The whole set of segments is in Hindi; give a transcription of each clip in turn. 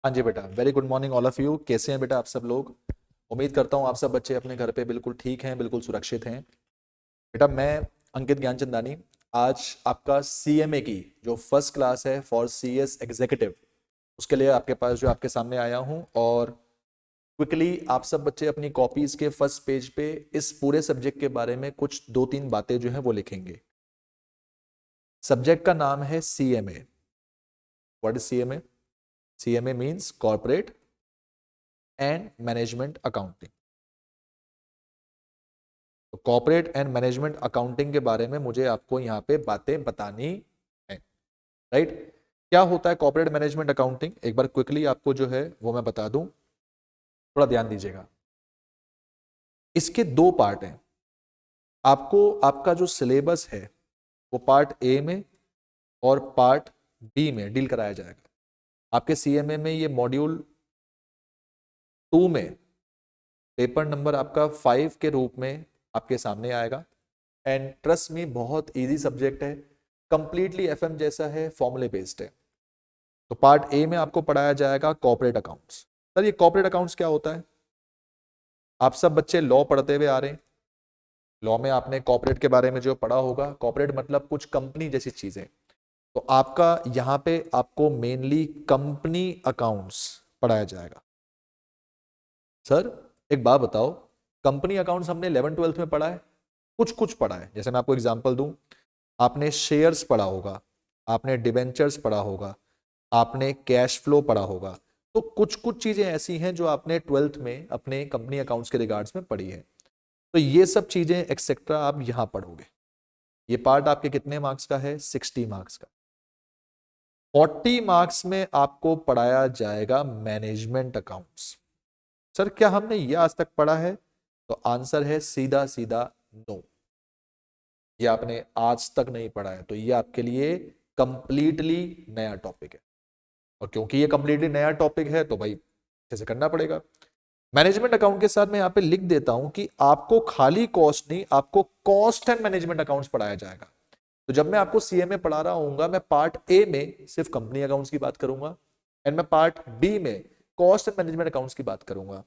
हाँ जी बेटा, very good morning all of you. कैसे हैं बेटा आप सब लोग? उम्मीद करता हूँ आप सब बच्चे अपने घर पे बिल्कुल ठीक हैं, बिल्कुल सुरक्षित हैं। बेटा मैं अंकित ज्ञानचंदानी आज आपका सीएमए की जो फर्स्ट क्लास है फॉर सीएस एग्जीक्यूटिव, उसके लिए आपके पास जो आपके सामने आया हूँ। और क्विकली आप सब बच्चे अपनी कॉपीज के फर्स्ट पेज पे इस पूरे सब्जेक्ट के बारे में कुछ दो तीन बातें जो है वो लिखेंगे। सब्जेक्ट का नाम है CMA. What is CMA? CMA means corporate and management accounting. तो कॉर्पोरेट एंड मैनेजमेंट अकाउंटिंग के बारे में मुझे आपको यहाँ पे बातें बतानी है, राइट? क्या होता है कॉर्पोरेट मैनेजमेंट अकाउंटिंग, एक बार क्विकली आपको जो है वो मैं बता दूं, थोड़ा ध्यान दीजिएगा। इसके दो पार्ट हैं। आपको आपका जो सिलेबस है वो पार्ट ए में और पार्ट बी में डील कराया जाएगा। आपके सीएमए में ये मॉड्यूल 2 में पेपर नंबर आपका 5 के रूप में आपके सामने आएगा। एंड ट्रस्ट मी, बहुत इजी सब्जेक्ट है, कंप्लीटली एफएम जैसा है, फॉर्मूले बेस्ड है। तो पार्ट ए में आपको पढ़ाया जाएगा कॉर्पोरेट अकाउंट्स। सर ये कॉर्पोरेट अकाउंट्स क्या होता है? आप सब बच्चे लॉ पढ़ते हुए आ रहे हैं। लॉ में आपने कॉर्पोरेट के बारे में जो पढ़ा होगा, कॉर्पोरेट मतलब कुछ कंपनी जैसी चीजें। तो आपका यहाँ पे आपको मेनली कंपनी अकाउंट्स पढ़ाया जाएगा। सर एक बात बताओ, कंपनी अकाउंट्स हमने 11th 12th में पढ़ा है, कुछ कुछ पढ़ा है। जैसे मैं आपको एग्जांपल दूं, आपने शेयर्स पढ़ा होगा, आपने डिबेंचर्स पढ़ा होगा, आपने कैश फ्लो पढ़ा होगा। तो कुछ कुछ चीजें ऐसी हैं जो आपने 12th में अपने कंपनी अकाउंट्स के रिगार्ड्स में पढ़ी है। तो ये सब चीजें एक्सेट्रा आप यहां पढ़ोगे। ये पार्ट आपके कितने मार्क्स का है? 60 मार्क्स का। 40 मार्क्स में आपको पढ़ाया जाएगा मैनेजमेंट अकाउंट्स। सर क्या हमने ये आज तक पढ़ा है? तो आंसर है सीधा सीधा नो, ये आपने आज तक नहीं पढ़ा है। तो ये आपके लिए कंप्लीटली नया टॉपिक है। और क्योंकि ये कंप्लीटली नया टॉपिक है तो भाई कैसे करना पड़ेगा। मैनेजमेंट अकाउंट के साथ मैं यहाँ पे लिख देता हूं कि आपको खाली कॉस्ट नहीं, आपको कॉस्ट एंड मैनेजमेंट अकाउंट्स पढ़ाया जाएगा। तो जब मैं आपको सीएमए पढ़ा रहा हूँ, मैं पार्ट ए में सिर्फ कंपनी अकाउंट्स की बात करूंगा एंड मैं पार्ट बी में कॉस्ट एंड मैनेजमेंट अकाउंट्स की बात करूंगा।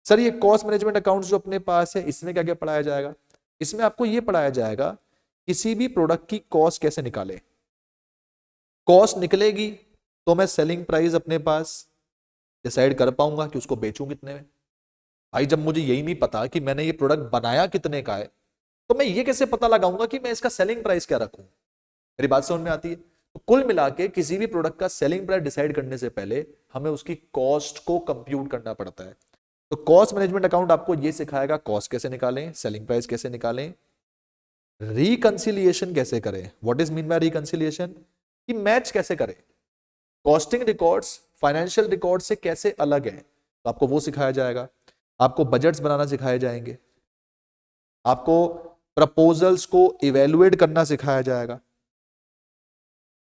सर ये कॉस्ट मैनेजमेंट अकाउंट्स जो अपने पास है, इसमें क्या क्या पढ़ाया जाएगा? इसमें आपको ये पढ़ाया जाएगा किसी भी प्रोडक्ट की कॉस्ट कैसे निकाले। कॉस्ट निकलेगी तो मैं सेलिंग प्राइस अपने पास डिसाइड कर पाऊंगा कि उसको बेचूं कितने में। भाई जब मुझे यही नहीं पता कि मैंने ये प्रोडक्ट बनाया कितने का है, तो मैं ये कैसे पता लगाऊंगा कि मैं इसका सेलिंग प्राइस क्या रखूं? मेरी बात समझ में आती है? तो कुल मिला के किसी भी प्रोडक्ट का सेलिंग प्राइस डिसाइड करने से पहले हमें उसकी कॉस्ट को कंप्यूट करना पड़ता है। तो कॉस्ट मैनेजमेंट अकाउंट आपको ये सिखाएगा कॉस्ट कैसे निकालें, सेलिंग प्राइस कैसे निकालें, रिकंसिलिएशन कैसे करें। What is mean by reconciliation? कि मैच कैसे करें, कॉस्टिंग रिकॉर्ड्स फाइनेंशियल रिकॉर्ड से कैसे अलग है, तो आपको वो सिखाया जाएगा। आपको बजट्स बनाना सिखाए जाएंगे, आपको प्रपोजल्स को इवेलुएट करना सिखाया जाएगा।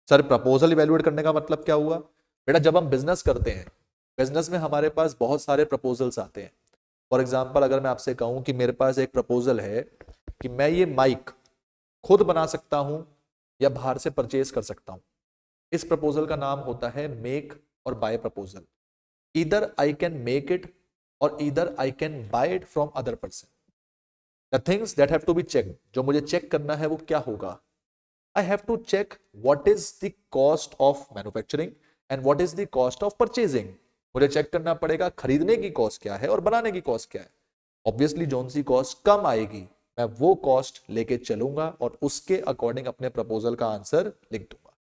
सर प्रपोजल इवेलुएट करने का मतलब क्या हुआ? बेटा जब हम बिजनेस करते हैं, बिजनेस में हमारे पास बहुत सारे प्रपोजल्स आते हैं। फॉर एग्जाम्पल अगर मैं आपसे कहूं कि मेरे पास एक प्रपोजल है कि मैं ये माइक खुद बना सकता हूं या बाहर से परचेज कर सकता हूं, इस प्रपोजल का नाम होता है मेक और बाय प्रपोजल। इधर आई कैन मेक इट और इधर I can buy it from other person. The things that have to be check, जो मुझे चेक करना है वो क्या होगा? I have to check what is the cost of manufacturing and what is the cost of purchasing. मुझे चेक करना पड़ेगा खरीदने की कॉस्ट क्या है और बनाने की कॉस्ट क्या है। ऑब्वियसली जोन सी कॉस्ट कम आएगी, मैं वो कॉस्ट लेके चलूंगा और उसके अकॉर्डिंग अपने प्रपोजल का आंसर लिख दूंगा।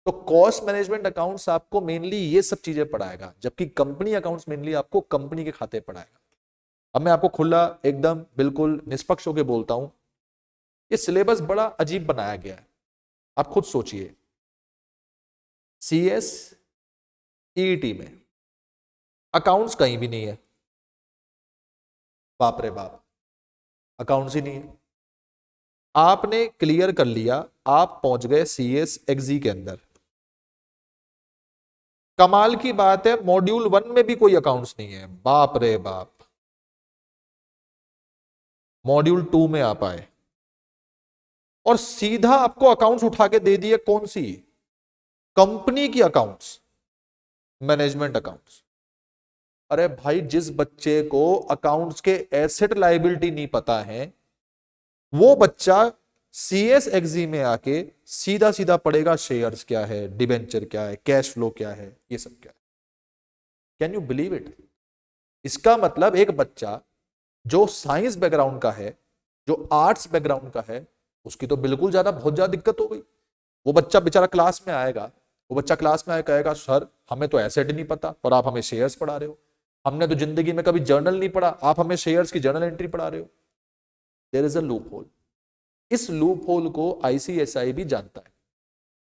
तो कॉस्ट मैनेजमेंट अकाउंट्स आपको मेनली ये सब चीजें पढ़ाएगा, जबकि कंपनी अकाउंट्स मेनली आपको कंपनी के खाते पढ़ाएगा। अब मैं आपको खुला एकदम बिल्कुल निष्पक्ष होकर बोलता हूं, ये सिलेबस बड़ा अजीब बनाया गया है। आप खुद सोचिए, सीएस ईईटी में अकाउंट्स कहीं भी नहीं है। बाप रे बाप, अकाउंट्स ही नहीं है। आपने क्लियर कर लिया, आप पहुंच गए सीएस एक्जी के अंदर। कमाल की बात है, मॉड्यूल 1 में भी कोई अकाउंट्स नहीं है। बाप रे बाप, मॉड्यूल 2 में आप आए और सीधा आपको अकाउंट्स उठा के दे दिए। कौन सी? कंपनी की अकाउंट्स। Management accounts. अरे भाई, जिस बच्चे को अकाउंट्स के एसेट लायबिलिटी नहीं पता है, वो बच्चा सीएस एक्जी में आके सीधा सीधा पढ़ेगा शेयर्स क्या है, डिबेंचर क्या है, कैश फ्लो क्या है, ये सब क्या है। Can you believe it? इसका मतलब एक बच्चा जो साइंस बैकग्राउंड का है, जो आर्ट्स बैकग्राउंड का है, उसकी तो बिल्कुल ज्यादा बहुत ज्यादा दिक्कत हो गई। वो बच्चा बेचारा क्लास में आएगा, वो बच्चा क्लास में आएगा, कहेगा सर हमें तो एसेट ही नहीं पता और आप हमें शेयर्स पढ़ा रहे हो। हमने तो जिंदगी में कभी जर्नल नहीं पढ़ा, आप हमें शेयर्स की जर्नल एंट्री पढ़ा रहे हो। There is a loophole. इस लूप होल को आईसीएसआई भी जानता है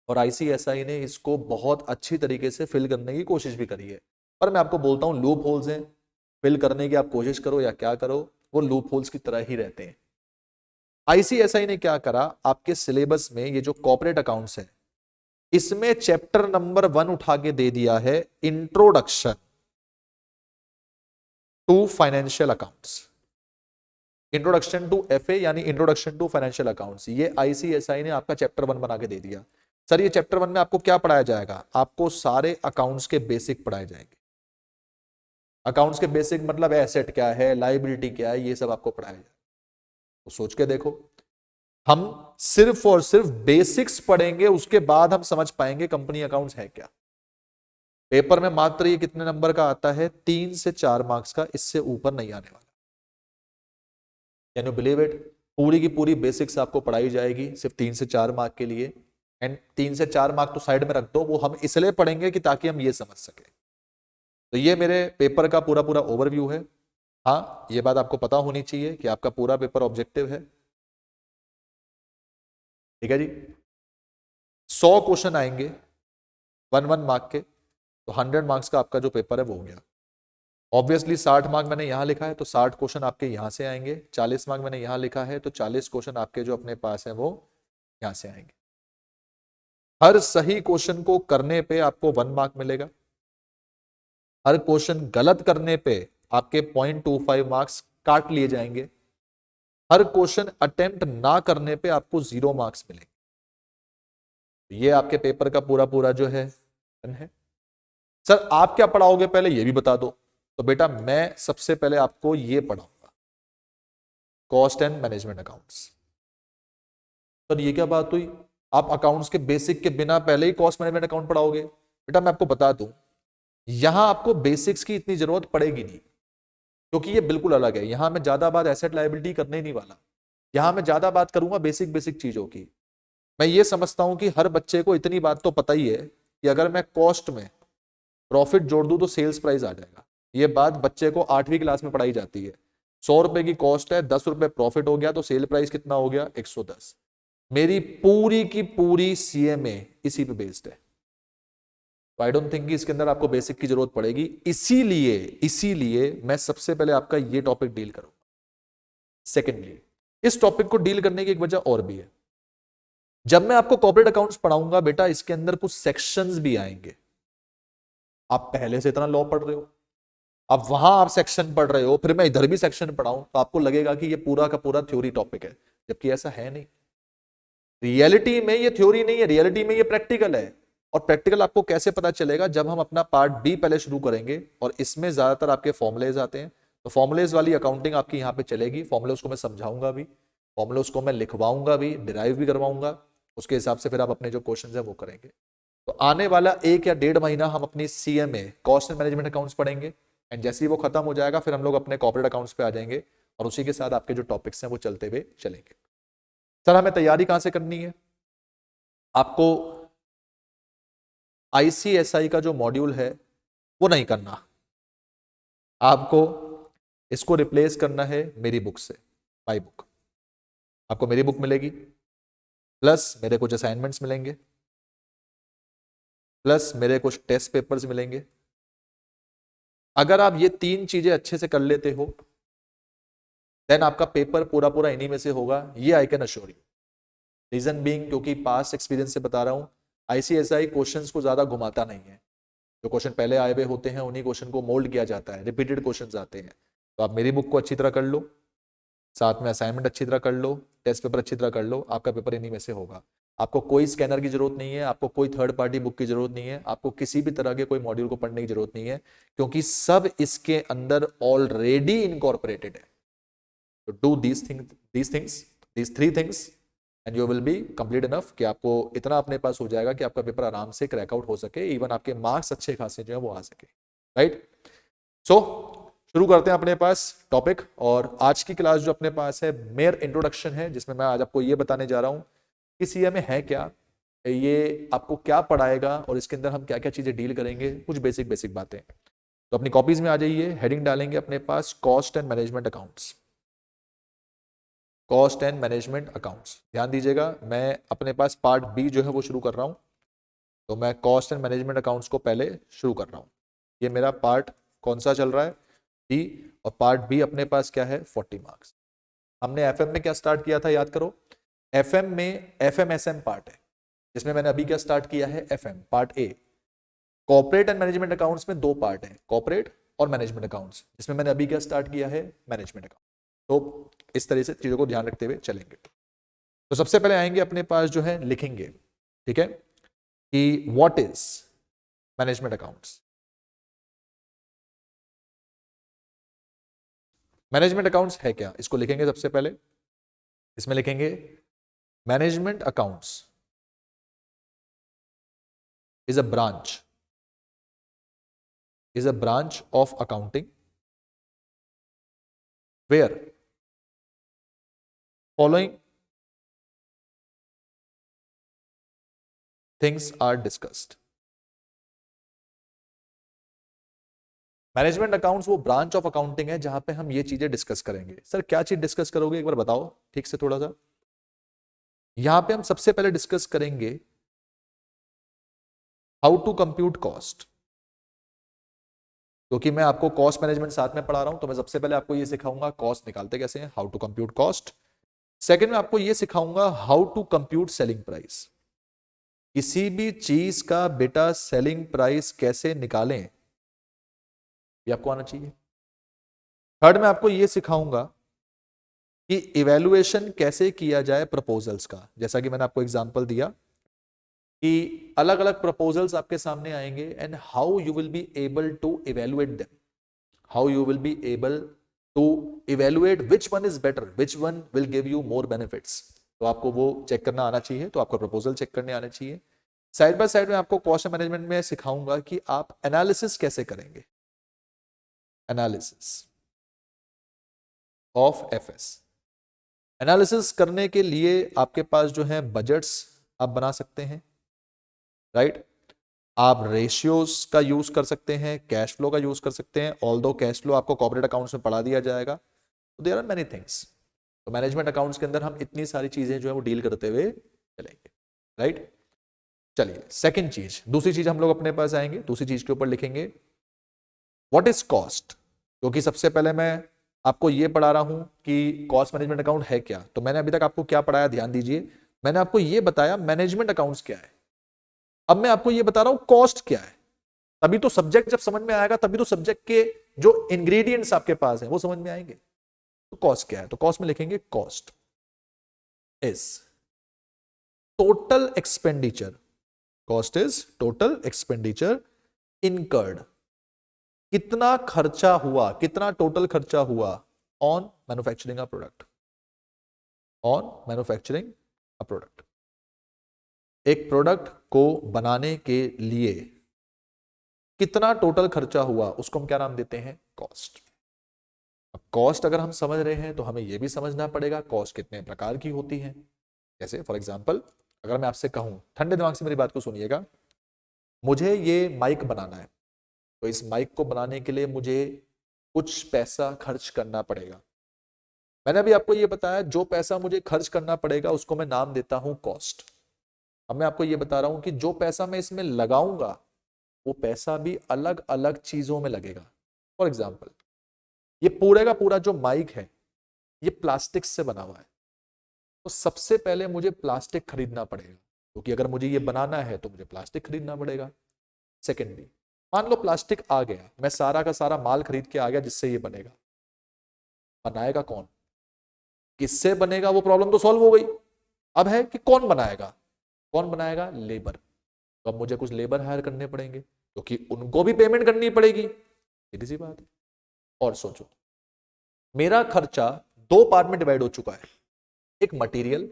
और आईसीएसआई ने इसको बहुत अच्छी तरीके से फिल करने की कोशिश भी करी है। पर मैं आपको बोलता हूं, लूप होल्स हैं, फिल करने की आप कोशिश करो या क्या करो, वो लूप होल्स की तरह ही रहते हैं। आईसीएसआई ने क्या करा, आपके सिलेबस में ये जो कॉर्पोरेट अकाउंट्स है, इसमें चैप्टर नंबर 1 उठा के दे दिया है, introduction to financial accounts. Introduction to FA यानी इंट्रोडक्शन टू फाइनेंशियल अकाउंट्स, ये आईसीएसआई ने आपका चैप्टर 1 बना के दे दिया। सर ये चैप्टर 1 में आपको क्या पढ़ाया जाएगा? आपको सारे अकाउंट्स के बेसिक पढ़ाए जाएंगे। अकाउंट्स के बेसिक मतलब एसेट क्या है, लायबिलिटी क्या है, ये सब आपको पढ़ाया जाएगा। तो सोच के देखो, हम सिर्फ और सिर्फ बेसिक्स पढ़ेंगे, उसके बाद हम समझ पाएंगे कंपनी अकाउंट्स है क्या। पेपर में मात्र ये कितने नंबर का आता है? 3 से 4 मार्क्स का, इससे ऊपर नहीं आने वाला। Can you believe it? पूरी की पूरी बेसिक्स आपको पढ़ाई जाएगी सिर्फ 3 से 4 मार्क के लिए। एंड 3 से 4 मार्क तो साइड में रख दो, वो हम इसलिए पढ़ेंगे कि ताकि हम ये समझ सके। तो ये मेरे पेपर का पूरा पूरा ओवरव्यू है। हाँ, ये बात आपको पता होनी चाहिए कि आपका पूरा पेपर ऑब्जेक्टिव है। ठीक है जी। 100 क्वेश्चन आएंगे 1 मार्क के, तो 100 मार्क्स का आपका जो पेपर है वो हो गया। ऑब्वियसली 60 मार्क मैंने यहां लिखा है तो 60 क्वेश्चन आपके यहां से आएंगे, 40 मार्क मैंने यहां लिखा है तो 40 क्वेश्चन आपके जो अपने पास है वो यहां से आएंगे। हर सही क्वेश्चन को करने पे आपको 1 मार्क मिलेगा, हर क्वेश्चन गलत करने पे आपके 0.25 मार्क्स काट लिए जाएंगे, हर क्वेश्चन अटेम्प्ट ना करने पे आपको 0 मार्क्स मिलेंगे। ये आपके पेपर का पूरा पूरा जो है। सर आप क्या पढ़ाओगे पहले ये भी बता दो। तो बेटा मैं सबसे पहले आपको ये पढ़ाऊंगा, cost and management accounts. Sir ये क्या बात हुई, आप अकाउंट्स के बेसिक के बिना पहले ही कॉस्ट मैनेजमेंट अकाउंट पढ़ाओगे? बेटा मैं आपको बता दूं, यहां आपको बेसिक्स की इतनी जरूरत पड़ेगी नहीं, क्योंकि ये बिल्कुल अलग है। यहां मैं ज्यादा बात एसेट लायबिलिटी करने नहीं वाला, यहां मैं ज्यादा बात करूंगा बेसिक बेसिक चीजों की। मैं ये समझता हूं कि हर बच्चे को इतनी बात तो पता ही है कि अगर मैं कॉस्ट में प्रॉफिट जोड़ दूं तो सेल्स प्राइस आ जाएगा। ये बात बच्चे को 8वीं क्लास में पढ़ाई जाती है। 100 रुपए की कॉस्ट है, 10 रुपए प्रॉफिट हो गया तो सेल प्राइस कितना हो गया? 110। मेरी पूरी की पूरी सीएमए इसी पे बेस्ड है। आई डोंट थिंक कि इसके अंदर आपको बेसिक की जरूरत पड़ेगी, इसीलिए इसीलिए मैं सबसे पहले आपका ये टॉपिक डील करूंगा। सेकेंडली, इस टॉपिक को डील करने की एक वजह और भी है। जब मैं आपको कॉर्पोरेट अकाउंट्स पढ़ाऊंगा बेटा, इसके अंदर कुछ सेक्शंस भी आएंगे। आप पहले से इतना लॉ पढ़ रहे हो, अब वहां आप सेक्शन पढ़ रहे हो, फिर मैं इधर भी सेक्शन पढ़ाऊं तो आपको लगेगा कि ये पूरा का पूरा थ्योरी टॉपिक है, जबकि ऐसा है नहीं। रियलिटी में ये थ्योरी नहीं है, रियलिटी में ये प्रैक्टिकल है। और प्रैक्टिकल आपको कैसे पता चलेगा? जब हम अपना पार्ट बी पहले शुरू करेंगे और इसमें ज्यादातर आपके फॉर्मुलेज आते हैं, तो फॉर्मुलेज वाली अकाउंटिंग आपकी यहाँ पे चलेगी। फॉर्मुलेज को मैं समझाऊंगा भी, फॉर्मुलेज को मैं लिखवाऊंगा भी, डिराइव भी करवाऊंगा, उसके हिसाब से फिर आप अपने जो क्वेश्चन है वो करेंगे। तो आने वाला 1 या 1.5 महीना हम अपनी CMA cost and management accounts पढ़ेंगे, एंड जैसे ही वो खत्म हो जाएगा फिर हम लोग अपने कॉर्पोरेट अकाउंट्स पे आ जाएंगे और उसी के साथ आपके जो टॉपिक्स हैं वो चलते हुए चलेंगे। सर हमें तैयारी कहां से करनी है? आपको आईसीएसआई का जो मॉड्यूल है वो नहीं करना, आपको इसको रिप्लेस करना है मेरी बुक से, माई बुक। आपको मेरी बुक मिलेगी, प्लस मेरे कुछ असाइनमेंट्स मिलेंगे, प्लस मेरे कुछ टेस्ट पेपर्स मिलेंगे। अगर आप ये 3 चीजें अच्छे से कर लेते हो, देन आपका पेपर पूरा पूरा इन्हीं में से होगा, ये I can assure you. Reason being, क्योंकि पास्ट एक्सपीरियंस से बता रहा हूं, आईसीएसआई क्वेश्चंस को ज्यादा घुमाता नहीं है। जो क्वेश्चन पहले आए हुए होते हैं उन्हीं क्वेश्चन को मोल्ड किया जाता है, रिपीटेड क्वेश्चंस आते हैं। तो आप मेरी बुक को अच्छी तरह कर लो, साथ में असाइनमेंट अच्छी तरह कर लो, टेस्ट पेपर अच्छी तरह कर लो, आपका पेपर इन्हीं में से होगा। आपको कोई स्कैनर की जरूरत नहीं है, आपको कोई थर्ड पार्टी बुक की जरूरत नहीं है, आपको किसी भी तरह के कोई मॉड्यूल को पढ़ने की जरूरत नहीं है, क्योंकि सब इसके अंदर ऑलरेडी इनकॉर्पोरेटेड है। तो do these three things and you will B complete enough कि आपको इतना अपने पास हो जाएगा कि आपका पेपर आराम से क्रैक आउट हो सके, इवन आपके मार्क्स अच्छे खासे जो है वो आ सके, राइट। सो शुरू करते हैं अपने पास टॉपिक। और आज की क्लास जो अपने पास है मेयर इंट्रोडक्शन है, जिसमें मैं आज आपको ये बताने जा रहा हूं कि सीएमए है क्या, ये आपको क्या पढ़ाएगा और इसके अंदर हम क्या क्या चीजें डील करेंगे, कुछ बेसिक बेसिक बातें। तो अपनी कॉपीज में आ जाइए, हेडिंग डालेंगे अपने पास cost and management accounts. Cost and management accounts, ध्यान दीजिएगा, मैं अपने पास पार्ट बी जो है वो शुरू कर रहा हूं। तो मैं कॉस्ट एंड मैनेजमेंट अकाउंट्स को पहले शुरू कर रहा हूं। ये मेरा पार्ट कौन सा चल रहा है, बी, और पार्ट बी अपने पास क्या है, 40 मार्क्स। हमने एफएम में क्या स्टार्ट किया था, याद करो। एफएम में एफएमएसएम पार्ट है, जिसमें मैंने अभी क्या स्टार्ट किया है, FM part A. Corporate and management accounts में दो पार्ट है, कॉर्पोरेट और मैनेजमेंट अकाउंट्स, जिसमें मैंने अभी क्या स्टार्ट किया है, मैनेजमेंट अकाउंट। तो इस तरह से चीजों को ध्यान रखते हुए चलेंगे। तो सबसे पहले आएंगे अपने पास जो है, लिखेंगे, ठीक है, कि what is management accounts. Management accounts है क्या, इसको लिखेंगे सबसे पहले। इसमें लिखेंगे management accounts is a branch of accounting where following things are discussed। Management accounts वो ब्रांच ऑफ अकाउंटिंग है जहां पे हम ये चीजें डिस्कस करेंगे। सर क्या चीज डिस्कस करोगे, एक बार बताओ ठीक से थोड़ा सा। यहां पे हम सबसे पहले डिस्कस करेंगे हाउ टू कंप्यूट कॉस्ट, क्योंकि मैं आपको कॉस्ट मैनेजमेंट साथ में पढ़ा रहा हूं, तो मैं सबसे पहले आपको ये सिखाऊंगा कॉस्ट निकालते कैसे हैं, how to compute cost. Second में आपको ये सिखाऊंगा how to compute selling price, किसी भी चीज का बेटा सेलिंग प्राइस कैसे निकालें ये आपको आना चाहिए। थर्ड में आपको ये सिखाऊंगा कि इवैल्यूएशन कैसे किया जाए प्रपोजल्स का, जैसा कि मैंने आपको एग्जांपल दिया कि अलग अलग प्रपोजल्स आपके सामने आएंगे and how you will be able to evaluate them, how you will be able to evaluate which one is better, which one will give you more benefits. तो आपको वो चेक करना आना चाहिए, तो आपको प्रपोजल चेक करने आने चाहिए। साइड बाय साइड में आपको कॉस्ट मैनेजमेंट में सिखाऊंगा कि आप एनालिसिस कैसे करेंगे, एनालिसिस ऑफ एफएस। एनालिसिस करने के लिए आपके पास जो है बजट्स आप बना सकते हैं, राइट। आप रेशियोज का यूज कर सकते हैं, कैश फ्लो का यूज कर सकते हैं, ऑल्दो कैश फ्लो आपको कॉर्पोरेट अकाउंट्स में पढ़ा दिया जाएगा। तो देयर आर मेनी थिंग्स। तो मैनेजमेंट अकाउंट्स के अंदर हम इतनी सारी चीजें जो है वो डील करते हुए चलेंगे, राइट। चलिए सेकंड चीज, दूसरी चीज हम लोग अपने पास आएंगे, दूसरी चीज के ऊपर लिखेंगे व्हाट इज कॉस्ट, क्योंकि सबसे पहले मैं आपको ये पढ़ा रहा हूं कि कॉस्ट मैनेजमेंट अकाउंट है क्या। तो मैंने अभी तक आपको क्या पढ़ाया, ध्यान दीजिए, मैंने आपको ये बताया मैनेजमेंट अकाउंट्स क्या है, अब मैं आपको ये बता रहा हूं कॉस्ट क्या है। तभी तो सब्जेक्ट जब समझ में आएगा, तभी तो सब्जेक्ट के जो इंग्रेडिएंट्स आपके पास है वो समझ में आएंगे। तो कॉस्ट क्या है, तो कॉस्ट में लिखेंगे cost is total expenditure, cost is total expenditure incurred, कितना खर्चा हुआ, कितना टोटल खर्चा हुआ on manufacturing a product, on manufacturing a product. एक प्रोडक्ट को बनाने के लिए कितना टोटल खर्चा हुआ उसको हम क्या नाम देते हैं, कॉस्ट। अब कॉस्ट अगर हम समझ रहे हैं तो हमें यह भी समझना पड़ेगा कॉस्ट कितने प्रकार की होती है। जैसे फॉर एग्जांपल अगर मैं आपसे कहूं, ठंडे दिमाग से मेरी बात को सुनिएगा, मुझे ये माइक बनाना है, तो इस माइक को बनाने के लिए मुझे कुछ पैसा खर्च करना पड़ेगा। मैंने अभी आपको ये बताया जो पैसा मुझे खर्च करना पड़ेगा उसको मैं नाम देता हूं कॉस्ट। अब मैं आपको ये बता रहा हूं कि जो पैसा मैं इसमें लगाऊंगा वो पैसा भी अलग अलग चीजों में लगेगा। फॉर एग्जाम्पल ये पूरे का पूरा जो माइक है ये प्लास्टिक से बना हुआ है, तो सबसे पहले मुझे प्लास्टिक खरीदना पड़ेगा, क्योंकि अगर मुझे ये बनाना है तो मुझे प्लास्टिक खरीदना पड़ेगा। सेकेंडली मान लो प्लास्टिक आ गया, मैं सारा का सारा माल खरीद के आ गया जिससे ये बनेगा, बनाएगा कौन, किससे बनेगा, वो प्रॉब्लम तो सॉल्व हो गई। अब है कि कौन बनाएगा, कौन बनाएगा? लेबर। तो अब मुझे कुछ लेबर हायर करने पड़ेंगे क्योंकि उनको भी पेमेंट करनी पड़ेगी, सीधी सी बात है। और सोचो, मेरा खर्चा दो पार्ट में डिवाइड हो चुका है, एक मटेरियल,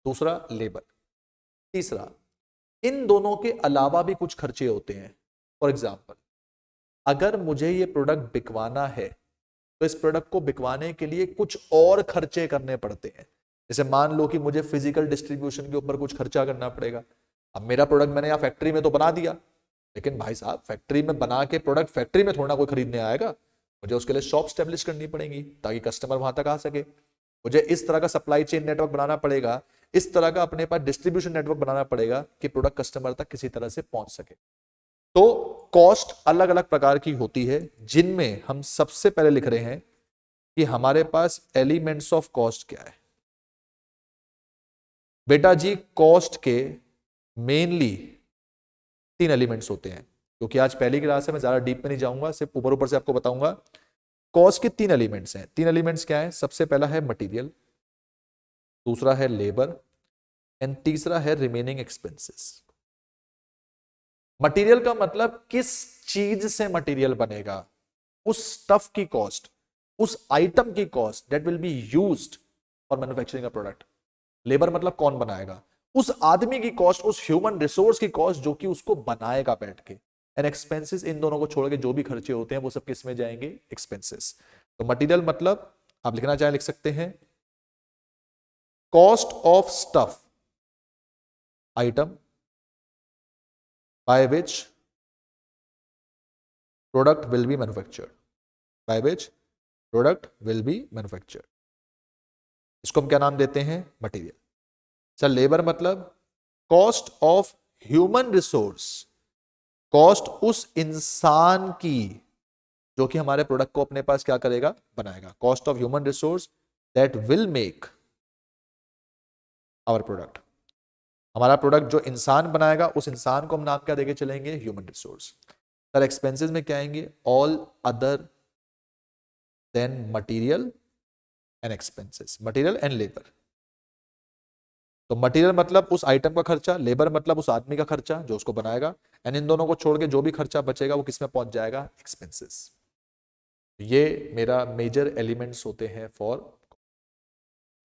दूसरा लेबर। तीसरा, इन दोनों के अलावा भी कुछ खर्चे होते हैं। फॉर एग्जाम्पल, अगर मुझे ये प्रोडक्ट बिकवाना है तो इस प्रोडक्ट को बिकवाने के लिए कुछ और खर्चे करने पड़ते हैं। जैसे मान लो कि मुझे फिजिकल डिस्ट्रीब्यूशन के ऊपर कुछ खर्चा करना पड़ेगा। अब मेरा प्रोडक्ट मैंने यहाँ फैक्ट्री में तो बना दिया, लेकिन भाई साहब फैक्ट्री में बना के प्रोडक्ट फैक्ट्री में थोड़ा कोई खरीदने आएगा, मुझे उसके लिए शॉप स्टेब्लिश करनी पड़ेगी ताकि कस्टमर वहां तक आ सके। मुझे इस तरह का सप्लाई चेन नेटवर्क बनाना पड़ेगा, इस तरह का अपने पास डिस्ट्रीब्यूशन नेटवर्क बनाना पड़ेगा कि प्रोडक्ट कस्टमर तक किसी तरह से पहुंच सके। तो कॉस्ट अलग अलग प्रकार की होती है, जिनमें हम सबसे पहले लिख रहे हैं कि हमारे पास एलिमेंट्स ऑफ कॉस्ट क्या है। बेटा जी, कॉस्ट के मेनली 3 एलिमेंट्स होते हैं। क्योंकि आज पहली क्लास है, मैं ज्यादा डीप में नहीं जाऊंगा, सिर्फ ऊपर ऊपर से आपको बताऊंगा। कॉस्ट के 3 एलिमेंट्स हैं। 3 एलिमेंट्स क्या है? सबसे पहला है मटेरियल, दूसरा है लेबर, एंड तीसरा है रिमेनिंग एक्सपेंसेस। मटेरियल का मतलब किस चीज से मटेरियल बनेगा, उस स्टफ की कॉस्ट, उस आइटम की cost that will be used for manufacturing a product. Labour मतलब कौन बनाएगा, उस आदमी की कॉस्ट, उस ह्यूमन रिसोर्स की कॉस्ट जो कि उसको बनाएगा बैठ के। एंड एक्सपेंसेस, इन दोनों को छोड़ के जो भी खर्चे होते हैं वो सब किस में जाएंगे? एक्सपेंसेस। तो मटेरियल मतलब आप लिखना चाहे लिख सकते हैं, cost of stuff, item by which product will be manufactured, by which product will be manufactured। इसको हम क्या नाम देते हैं? मटेरियल। सर लेबर मतलब cost of human resource, cost उस इंसान की जो कि हमारे प्रोडक्ट को अपने पास क्या करेगा? बनाएगा। Cost of human resource that will make our product. हमारा प्रोडक्ट जो इंसान बनाएगा, उस इंसान को हम नाम क्या देके चलेंगे? Human resource. सर एक्सपेंसेस में क्या आएंगे? All other than material and expenses, material and labour. तो मटेरियल मतलब उस आइटम का खर्चा, लेबर मतलब उस आदमी का खर्चा जो उसको बनाएगा, एंड इन दोनों को छोड़ के जो भी खर्चा बचेगा वो किस में पहुंच जाएगा? एक्सपेंसेस। ये मेरा मेजर एलिमेंट्स होते हैं फॉर,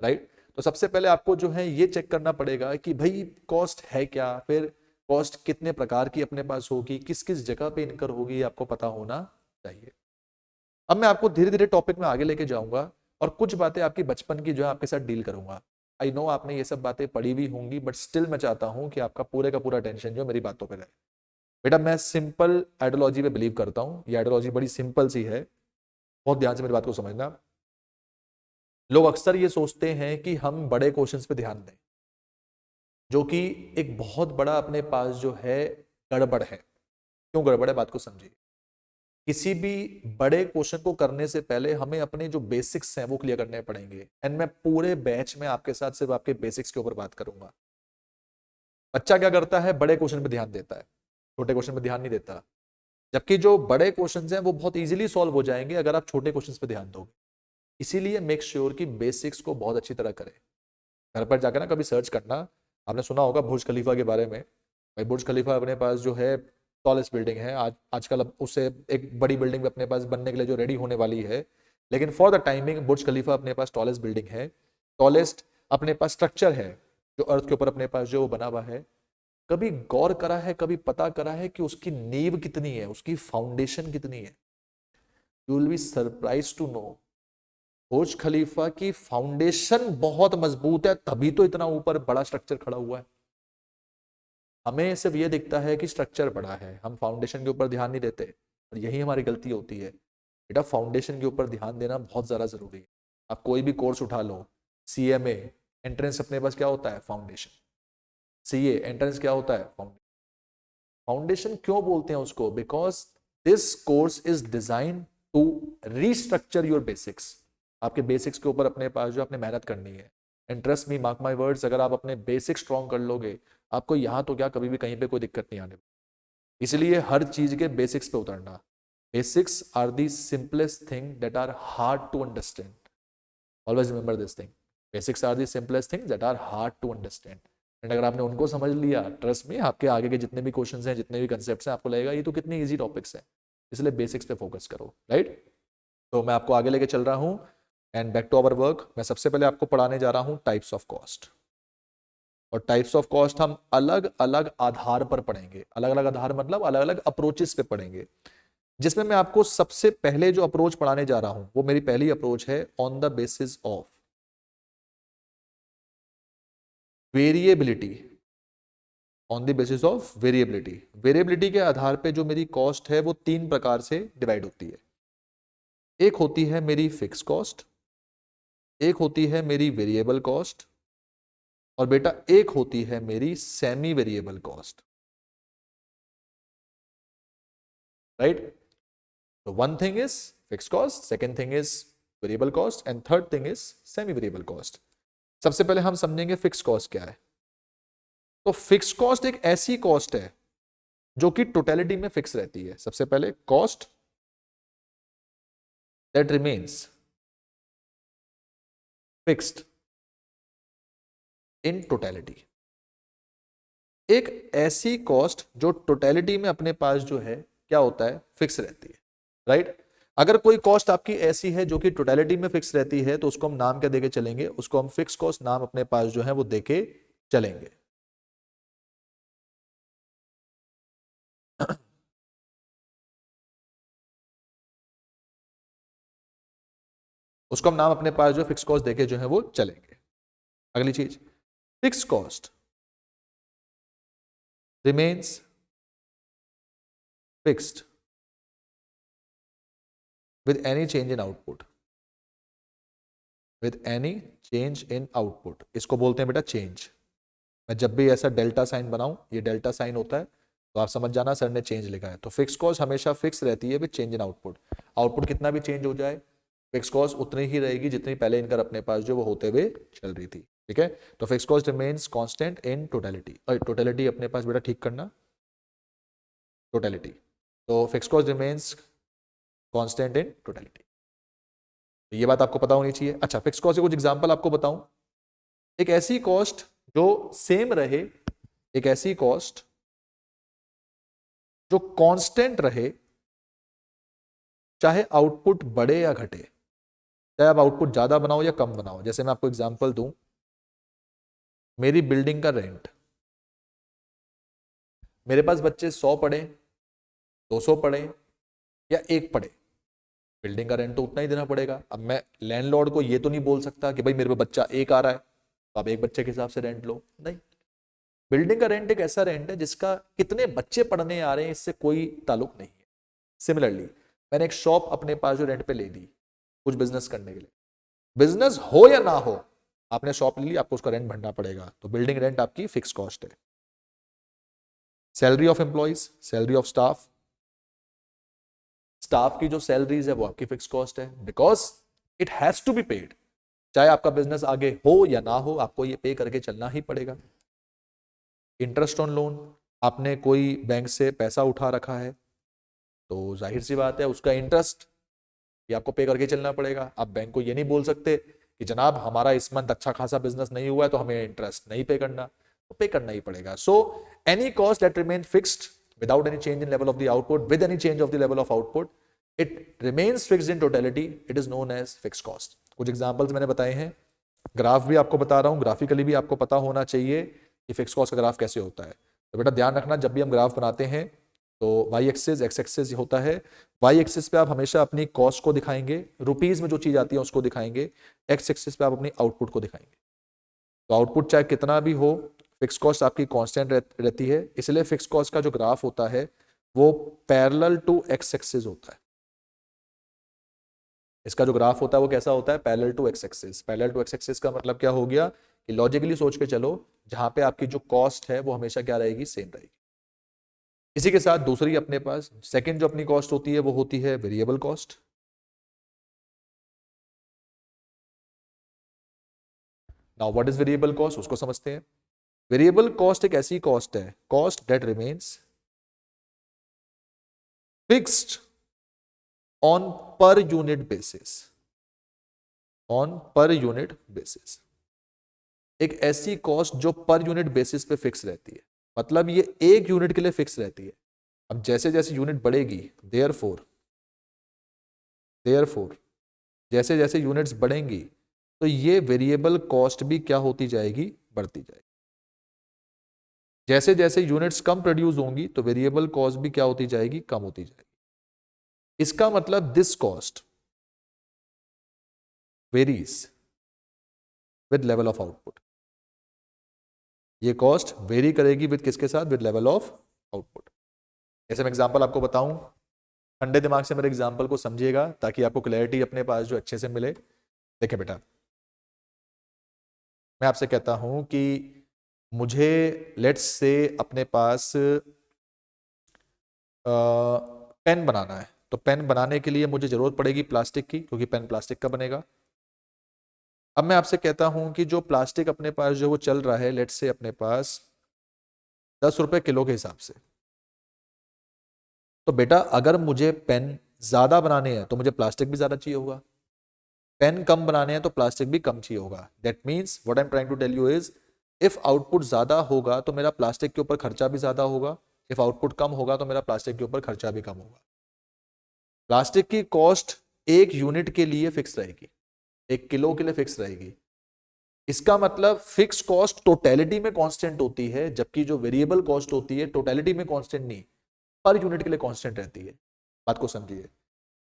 राइट। तो सबसे पहले आपको जो है ये चेक करना पड़ेगा कि भाई कॉस्ट है क्या, फिर कॉस्ट कितने प्रकार की अपने पास होगी, किस किस जगह पे इनकर होगी, आपको पता होना चाहिए। अब मैं आपको धीरे धीरे टॉपिक में आगे लेके जाऊंगा और कुछ बातें आपकी बचपन की जो है आपके साथ डील करूंगा। आई नो आपने ये सब बातें पढ़ी हुई होंगी, बट स्टिल मैं चाहता हूं कि आपका पूरे का पूरा अटेंशन जो मेरी बातों पे रहे। बेटा मैं सिंपल आइडियोलॉजी पे बिलीव करता हूं, ये आइडियोलॉजी बड़ी सिंपल सी है, बहुत ध्यान से मेरी बात को समझना। लोग अक्सर ये सोचते हैं कि हम बड़े क्वेश्चंस पे ध्यान दें, जो कि एक बहुत बड़ा अपने पास जो है गड़बड़ है। क्यों गड़बड़ है, बात को समझिए। किसी भी बड़े क्वेश्चन को करने से पहले हमें अपने जो बेसिक्स हैं वो क्लियर करने पड़ेंगे, एंड मैं पूरे बैच में आपके साथ सिर्फ आपके बेसिक्स के ऊपर बात करूंगा। बच्चा क्या करता है? बड़े क्वेश्चन पे ध्यान देता है, छोटे क्वेश्चन पे ध्यान नहीं देता। जबकि जो बड़े क्वेश्चंस हैं वो बहुत इजीली सॉल्व हो जाएंगे अगर आप छोटे क्वेश्चंस पे ध्यान दोगे। इसीलिए मेक श्योर कि बेसिक्स को बहुत अच्छी तरह करें। घर पर जाकर ना कभी सर्च करना, आपने सुना होगा बुर्ज खलीफा के बारे में। भाई बुर्ज खलीफा अपने पास जो है टॉलेस्ट बिल्डिंग है, आज आजकल अब उससे एक बड़ी बिल्डिंग भी अपने पास बनने के लिए जो रेडी होने वाली है, लेकिन फॉर द टाइमिंग बुर्ज खलीफा अपने पास टॉलेस्ट बिल्डिंग है, टॉलेस्ट अपने पास स्ट्रक्चर है जो अर्थ के ऊपर अपने पास जो वो बना हुआ है। कभी गौर करा है, कभी पता करा है कि उसकी नींव कितनी है, उसकी फाउंडेशन कितनी है? You will be surprise to know Burj Khalifa की फाउंडेशन बहुत मजबूत है, तभी तो इतना ऊपर बड़ा स्ट्रक्चर खड़ा हुआ है। हमें सिर्फ ये दिखता है कि स्ट्रक्चर बड़ा है, हम फाउंडेशन के ऊपर ध्यान नहीं देते, और यही हमारी गलती होती है। बेटा फाउंडेशन के ऊपर ध्यान देना बहुत ज़्यादा ज़रूरी है। आप कोई भी कोर्स उठा लो, CMA एंट्रेंस अपने पास क्या होता है? फाउंडेशन। CA एंट्रेंस क्या होता है? फाउंडेशन। फाउंडेशन क्यों बोलते हैं उसको? Because this course is design to restructure your basics. आपके बेसिक्स के ऊपर अपने पास जो आपने मेहनत करनी है, and trust me, mark my words, अगर आप अपने बेसिक स्ट्रॉन्ग कर लोगे, आपको यहाँ तो क्या कभी भी कहीं पे कोई दिक्कत नहीं आने। इसलिए हर चीज के बेसिक्स पे उतरना। Basics are the simplest thing that are hard to understand. Always remember this thing, basics are the simplest thing that are hard to understand. And अगर आपने उनको समझ लिया, ट्रस्ट में आपके आगे के जितने भी क्वेश्चंस हैं, जितने भी कंसेप्ट्स हैं, आपको लगेगा ये तो कितनी इजी टॉपिक्स हैं, इसलिए बेसिक्स पे फोकस करो, राइट। तो मैं आपको आगे लेके चल रहा हूँ and back to our work. मैं सबसे पहले आपको पढ़ाने जा रहा हूँ टाइप्स ऑफ कॉस्ट, और टाइप्स ऑफ कॉस्ट हम अलग अलग आधार पर पढ़ेंगे। अलग अलग आधार मतलब अलग अलग अप्रोचेस पे पढ़ेंगे, जिसमें मैं आपको सबसे पहले जो अप्रोच पढ़ाने जा रहा हूं वो मेरी पहली अप्रोच है on the basis of variability. On the basis of variability, variability के आधार पे जो मेरी कॉस्ट है वो तीन प्रकार से डिवाइड होती है। एक होती है मेरी फिक्स कॉस्ट, एक होती है मेरी वेरिएबल कॉस्ट, और बेटा एक होती है मेरी सेमी वेरिएबल कॉस्ट, राइट। तो one thing is fix cost, second thing is variable cost, and third thing is semi variable cost. सबसे पहले हम समझेंगे फिक्स कॉस्ट क्या है। तो फिक्स कॉस्ट एक ऐसी कॉस्ट है जो कि टोटलिटी में फिक्स रहती है। सबसे पहले cost that remains fixed in totality. एक ऐसी कॉस्ट जो टोटलिटी में अपने पास जो है क्या होता है, फिक्स रहती है, राइट। अगर कोई कॉस्ट आपकी ऐसी है जो कि टोटलिटी में फिक्स रहती है तो उसको हम नाम क्या देके चलेंगे, उसको हम फिक्स कॉस्ट नाम अपने पास जो है वो देके चलेंगे। उसको हम नाम अपने पास जो फिक्स कॉस्ट देके जो है वो चलेंगे। अगली चीज, fix cost remains fixed with any change in output, with any change in output। इसको बोलते हैं बेटा चेंज। मैं जब भी ऐसा डेल्टा साइन बनाऊं, ये डेल्टा साइन होता है, तो आप समझ जाना सर ने चेंज लिखा है। तो फिक्स कॉस्ट हमेशा फिक्स रहती है with change in output. Output कितना भी चेंज हो जाए, फिक्स कॉस्ट उतनी ही रहेगी जितनी पहले इनकर अपने पास जो वो होते हुए चल रही थी, ठीक है। तो fix cost remains constant in totality, और टोटलिटी अपने पास बेटा ठीक करना, टोटलिटी। तो fix cost remains constant in totality, ये बात आपको पता होनी चाहिए। अच्छा, फिक्स कॉस्ट के कुछ एग्जांपल आपको बताऊं। एक ऐसी कॉस्ट जो सेम रहे, एक ऐसी कॉस्ट जो कांस्टेंट रहे, चाहे आउटपुट बढ़े या घटे, चाहे आप आउटपुट ज्यादा बनाओ या कम बनाओ। जैसे मैं आपको एग्जांपल दूं, मेरी बिल्डिंग का रेंट, मेरे पास बच्चे 100 पढ़े, 200 पढ़े या एक पढ़े, बिल्डिंग का रेंट तो उतना ही देना पड़ेगा। अब मैं लैंडलॉर्ड को ये तो नहीं बोल सकता कि भाई मेरे पे बच्चा एक आ रहा है तो आप एक बच्चे के हिसाब से रेंट लो, नहीं। बिल्डिंग का रेंट एक ऐसा रेंट है जिसका कितने बच्चे पढ़ने आ रहे हैं इससे कोई ताल्लुक नहीं है। सिमिलरली मैंने एक शॉप अपने पास जो रेंट पे ले ली कुछ बिजनेस करने के लिए, बिजनेस हो या ना हो, आपने शॉप ले ली, आपको उसका रेंट भरना पड़ेगा, तो बिल्डिंग रेंट आपकी फिक्स कॉस्ट है। Salary of employees, salary of staff, staff की जो सैलरीज है वो आपकी फिक्स कॉस्ट है, because it has to be paid. चाहे आपका बिजनेस आगे हो या ना हो, आपको ये पे करके चलना ही पड़ेगा। इंटरेस्ट ऑन लोन, आपने कोई बैंक से पैसा उठा रखा है तो जाहिर सी बात है उसका इंटरेस्ट ये आपको पे करके चलना पड़ेगा। आप बैंक को ये नहीं बोल सकते कि जनाब हमारा इस मंथ अच्छा खासा बिजनेस नहीं हुआ है तो हमें इंटरेस्ट नहीं पे करना, तो पे करना ही पड़ेगा। So any cost that remain fixed without any change in level of the output, with any change of the level of output, it remains fixed in totality, it is known as fixed cost। कुछ एग्जांपल्स मैंने बताए हैं, ग्राफ भी आपको बता रहा हूं, ग्राफिकली भी आपको पता होना चाहिए कि फिक्स कॉस्ट का ग्राफ कैसे होता है। तो बेटा ध्यान रखना, जब भी हम ग्राफ बनाते हैं तो वाई एक्सिस एक्स एक्सिस होता है। वाई एक्सिस पे आप हमेशा अपनी कॉस्ट को दिखाएंगे, रुपीज में जो चीज आती है उसको दिखाएंगे। एक्स एक्सिस पे आप अपनी आउटपुट को दिखाएंगे। तो आउटपुट चाहे कितना भी हो, फिक्स कॉस्ट आपकी कांस्टेंट रहती है, इसलिए फिक्स कॉस्ट का जो ग्राफ होता है वो पैरेलल टू एक्स एक्सिस होता है। इसका जो ग्राफ होता है वो कैसा होता है, parallel to X axis. Parallel to X axis का मतलब क्या हो गया कि लॉजिकली सोच के चलो, जहां पे आपकी जो कॉस्ट है वो हमेशा क्या रहेगी, सेम रहेगी। इसी के साथ दूसरी अपने पास सेकंड जो अपनी कॉस्ट होती है वो होती है variable cost. Now what is variable cost, उसको समझते हैं। वेरिएबल कॉस्ट एक ऐसी कॉस्ट है, cost that remains fixed on per unit basis, on per unit basis. एक ऐसी कॉस्ट जो पर यूनिट बेसिस पे फिक्स रहती है, मतलब ये एक यूनिट के लिए फिक्स रहती है। अब जैसे जैसे यूनिट बढ़ेगी, देयरफॉर देयरफॉर जैसे जैसे यूनिट्स बढ़ेंगी तो ये वेरिएबल कॉस्ट भी क्या होती जाएगी, बढ़ती जाएगी। जैसे जैसे यूनिट्स कम प्रोड्यूस होंगी तो वेरिएबल कॉस्ट भी क्या होती जाएगी, कम होती जाएगी। इसका मतलब this cost varies with level of output. ये कॉस्ट वेरी करेगी विद किसके साथ, विद लेवल ऑफ आउटपुट। जैसे मैं एग्जांपल आपको बताऊं, ठंडे दिमाग से मेरे एग्जांपल को समझिएगा ताकि आपको क्लैरिटी अपने पास जो अच्छे से मिले। देखिए बेटा, मैं आपसे कहता हूं कि मुझे लेट्स से अपने पास पेन बनाना है, तो पेन बनाने के लिए मुझे जरूरत पड़ेगी प्लास्टिक की, क्योंकि पेन प्लास्टिक का बनेगा। अब मैं आपसे कहता हूं कि जो प्लास्टिक अपने पास जो वो चल रहा है लेट्स से अपने पास 10 रुपए किलो के हिसाब से, तो बेटा अगर मुझे पेन ज्यादा बनाने हैं तो मुझे प्लास्टिक भी ज्यादा चाहिए होगा, पेन कम बनाने हैं तो प्लास्टिक भी कम चाहिए होगा। That means what I am trying to tell you is, if output ज्यादा होगा तो मेरा प्लास्टिक के ऊपर खर्चा भी ज्यादा होगा, इफ आउटपुट कम होगा तो मेरा प्लास्टिक के ऊपर खर्चा भी कम होगा। प्लास्टिक की कॉस्ट एक यूनिट के लिए फिक्स रहेगी, 1 किलो के लिए फिक्स रहेगी। इसका मतलब फिक्स कॉस्ट टोटलिटी में कांस्टेंट होती है, जबकि जो वेरिएबल कॉस्ट होती है टोटलिटी में कांस्टेंट नहीं, पर यूनिट के लिए कांस्टेंट रहती है। बात को समझिए,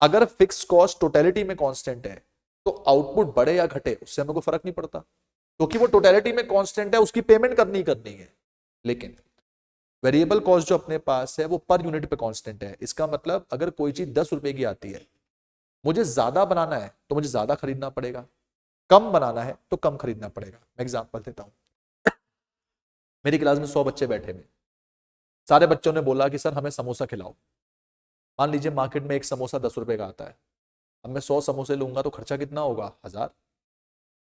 अगर फिक्स कॉस्ट टोटलिटी में कांस्टेंट है तो आउटपुट बढ़े या घटे उससे हमें कोई फर्क नहीं पड़ता, क्योंकि वो टोटलिटी में कांस्टेंट है, उसकी पेमेंट करनी है। लेकिन वेरिएबल कॉस्ट जो अपने पास है वो पर यूनिट पे कांस्टेंट है। इसका मतलब अगर कोई चीज 10 रुपए की आती है, मुझे ज्यादा बनाना है तो मुझे ज्यादा खरीदना पड़ेगा, कम बनाना है तो कम खरीदना पड़ेगा। मैं एग्जांपल देता हूं, मेरी क्लास में 100 बच्चे बैठे हुए, सारे बच्चों ने बोला कि सर हमें समोसा खिलाओ। मान लीजिए मार्केट में एक समोसा 10 रुपए का आता है, अब मैं 100 समोसे लूंगा तो खर्चा कितना होगा, 1000।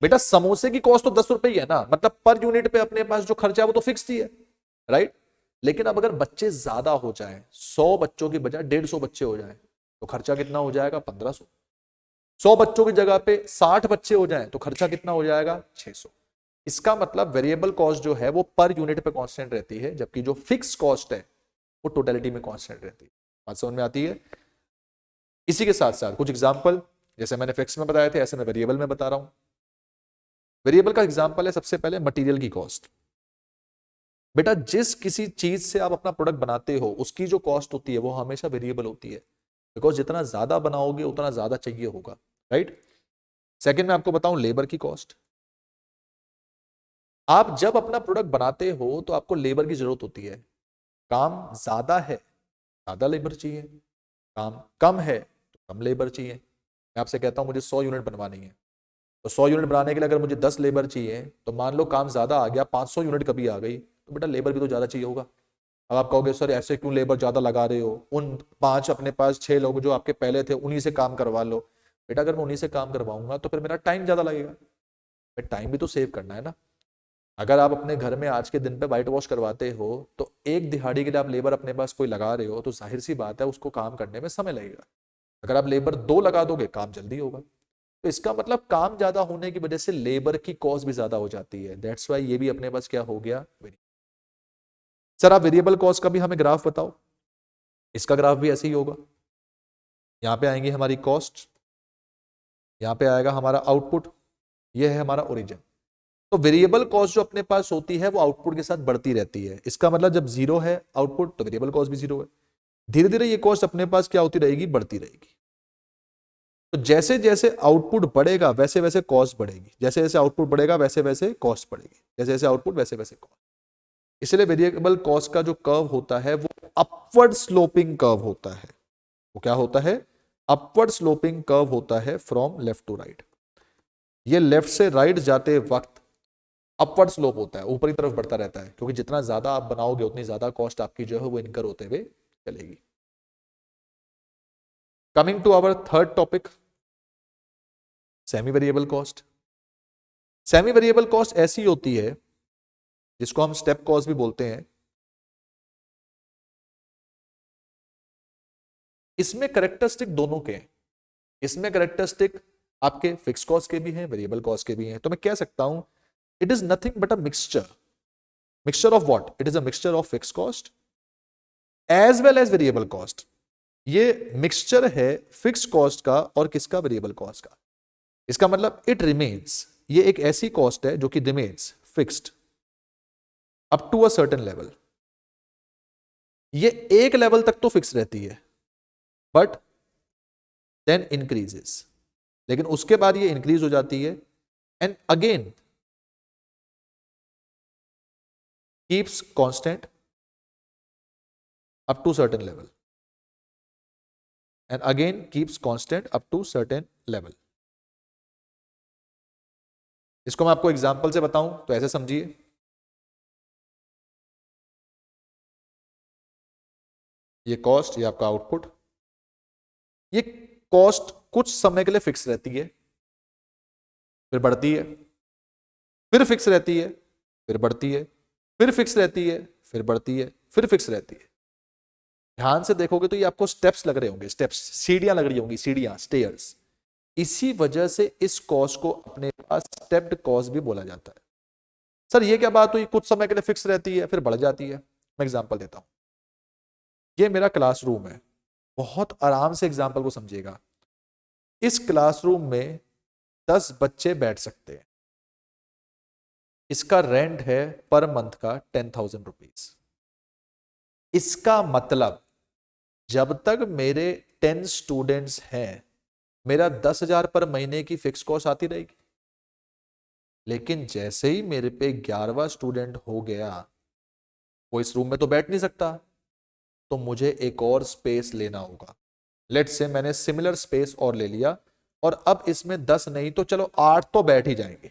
बेटा समोसे की कॉस्ट तो 10 रुपए ही है ना, मतलब पर यूनिट पे अपने पास जो खर्चा है वो तो फिक्स ही है, राइट। लेकिन अब अगर बच्चे ज्यादा हो जाए, 100 बच्चों की बजाय 150 बच्चे हो जाए तो खर्चा कितना हो जाएगा, 1500। 100 बच्चों की जगह पे 60 बच्चे हो जाए तो खर्चा कितना हो जाएगा, 600। इसका मतलब वेरिएबल कॉस्ट जो है वो पर यूनिट पे कांस्टेंट रहती है, जबकि जो फिक्स कॉस्ट है वो टोटलिटी में कांस्टेंट रहती है। बात समझ में आती है। इसी के साथ साथ कुछ एग्जांपल, जैसे मैंने फिक्स में बताए थे ऐसे मैं वेरिएबल में बता रहा हूं। वेरिएबल का एग्जांपल है सबसे पहले मटेरियल की कॉस्ट। बेटा जिस किसी चीज से आप अपना प्रोडक्ट बनाते हो उसकी जो कॉस्ट होती है वो हमेशा वेरिएबल होती है, बिकॉज जितना ज्यादा बनाओगे उतना ज्यादा चाहिए होगा, राइट। सेकंड में आपको बताऊं लेबर की कॉस्ट। आप जब अपना प्रोडक्ट बनाते हो तो आपको लेबर की जरूरत होती है, काम ज्यादा है ज्यादा लेबर चाहिए, काम कम है तो कम लेबर चाहिए। मैं आपसे कहता हूं मुझे 100 यूनिट बनवानी है, तो 100 यूनिट बनाने के लिए अगर मुझे 10 लेबर चाहिए, तो मान लो काम ज्यादा आ गया, 500 यूनिट कभी आ गई, तो बेटा लेबर भी तो ज्यादा चाहिए होगा। अब आप कहोगे सर ऐसे क्यों लेबर ज्यादा लगा रहे हो, उन 5 अपने पास 6 लोग जो आपके पहले थे उन्हीं से काम करवा लो। बेटा अगर मैं उन्हीं से काम करवाऊंगा तो फिर मेरा टाइम ज्यादा लगेगा, टाइम भी तो सेव करना है ना। अगर आप अपने घर में आज के दिन पे व्हाइट वॉश करवाते हो तो एक दिहाड़ी के लिए आप लेबर अपने पास कोई लगा रहे हो, तो जाहिर सी बात है उसको काम करने में समय लगेगा। अगर आप लेबर 2 लगा दोगे काम जल्दी होगा। तो इसका मतलब काम ज्यादा होने की वजह से लेबर की कॉस्ट भी ज्यादा हो जाती है। दैट्स वाई ये भी अपने पास क्या हो गया, सर आप वेरिएबल कॉस्ट का भी हमें ग्राफ बताओ। इसका ग्राफ भी ऐसे ही होगा, यहाँ पे आएंगी हमारी कॉस्ट, यहाँ पे आएगा हमारा आउटपुट, ये है हमारा ओरिजिन। तो वेरिएबल कॉस्ट जो अपने पास होती है वो आउटपुट के साथ बढ़ती रहती है। इसका मतलब जब जीरो है आउटपुट तो वेरिएबल कॉस्ट भी जीरो है। धीरे धीरे ये कॉस्ट अपने पास क्या होती रहेगी, बढ़ती रहेगी। तो जैसे जैसे आउटपुट बढ़ेगा वैसे वैसे कॉस्ट बढ़ेगी, जैसे जैसे आउटपुट बढ़ेगा वैसे वैसे कॉस्ट बढ़ेगी, जैसे जैसे आउटपुट वैसे वैसे कॉस्ट। इसलिए वेरिएबल कॉस्ट का जो कर्व होता है वो अपवर्ड स्लोपिंग कर्व होता है। वो क्या होता है, अपवर्ड स्लोपिंग कर्व होता है फ्रॉम लेफ्ट टू राइट। ये लेफ्ट से राइट जाते वक्त अपवर्ड स्लोप होता है, ऊपर की तरफ बढ़ता रहता है, क्योंकि जितना ज्यादा आप बनाओगे उतनी ज्यादा कॉस्ट आपकी जो है वो इनकर होते हुए चलेगी। Coming to our third topic, semi variable cost. Semi variable cost ऐसी होती है जिसको हम स्टेप कॉस्ट भी बोलते हैं। इसमें करेक्टरिस्टिक दोनों के हैं, इसमें करेक्टरिस्टिक आपके फिक्स कॉस्ट के भी हैं, वेरिएबल कॉस्ट के भी हैं। तो मैं कह सकता हूं it is nothing but a mixture of what? It is a mixture of fix cost as well as variable cost. ये मिक्सचर है फिक्स कॉस्ट का और किसका? वेरिएबल कॉस्ट का। इसका मतलब इट रिमेन्स, ये एक ऐसी कॉस्ट है जो कि remains fixed up to a certain level. ये एक लेवल तक तो फिक्स रहती है बट देन इंक्रीजेस, लेकिन उसके बाद ये इंक्रीज हो जाती है and again keeps constant up to certain level and again keeps constant up to certain level. इसको मैं आपको एग्जांपल से बताऊं तो ऐसे समझिए, ये कॉस्ट, ये आपका आउटपुट। ये कॉस्ट कुछ समय के लिए फिक्स रहती है, फिर बढ़ती है, फिर फिक्स रहती है, फिर बढ़ती है, फिर फिक्स रहती है, फिर बढ़ती है, फिर फिक्स रहती है। ध्यान से देखोगे तो ये आपको स्टेप्स लग रहे होंगे, स्टेप्स, सीढ़ियां लग रही होंगी, सीढ़ियां, स्टेयर्स। इसी वजह से इस कॉस्ट को अपने पास स्टेप्ड कॉस्ट भी बोला जाता है। सर ये क्या बात हुई, कुछ समय के लिए फिक्स रहती है फिर बढ़ जाती है? मैं एग्जांपल देता हूं। ये मेरा क्लासरूम है, बहुत आराम से एग्जांपल को समझिएगा। इस क्लासरूम में 10 बच्चे बैठ सकते हैं। इसका रेंट है पर मंथ का 10,000 रुपीज। इसका मतलब जब तक मेरे 10 स्टूडेंट्स हैं मेरा 10,000 पर महीने की फिक्स कॉस्ट आती रहेगी। लेकिन जैसे ही मेरे पे 11वां स्टूडेंट हो गया, वो इस रूम में तो बैठ नहीं सकता, तो मुझे एक और स्पेस लेना होगा। लेट्स से मैंने सिमिलर स्पेस और ले लिया और अब इसमें 10 नहीं तो चलो 8 तो बैठ ही जाएंगे।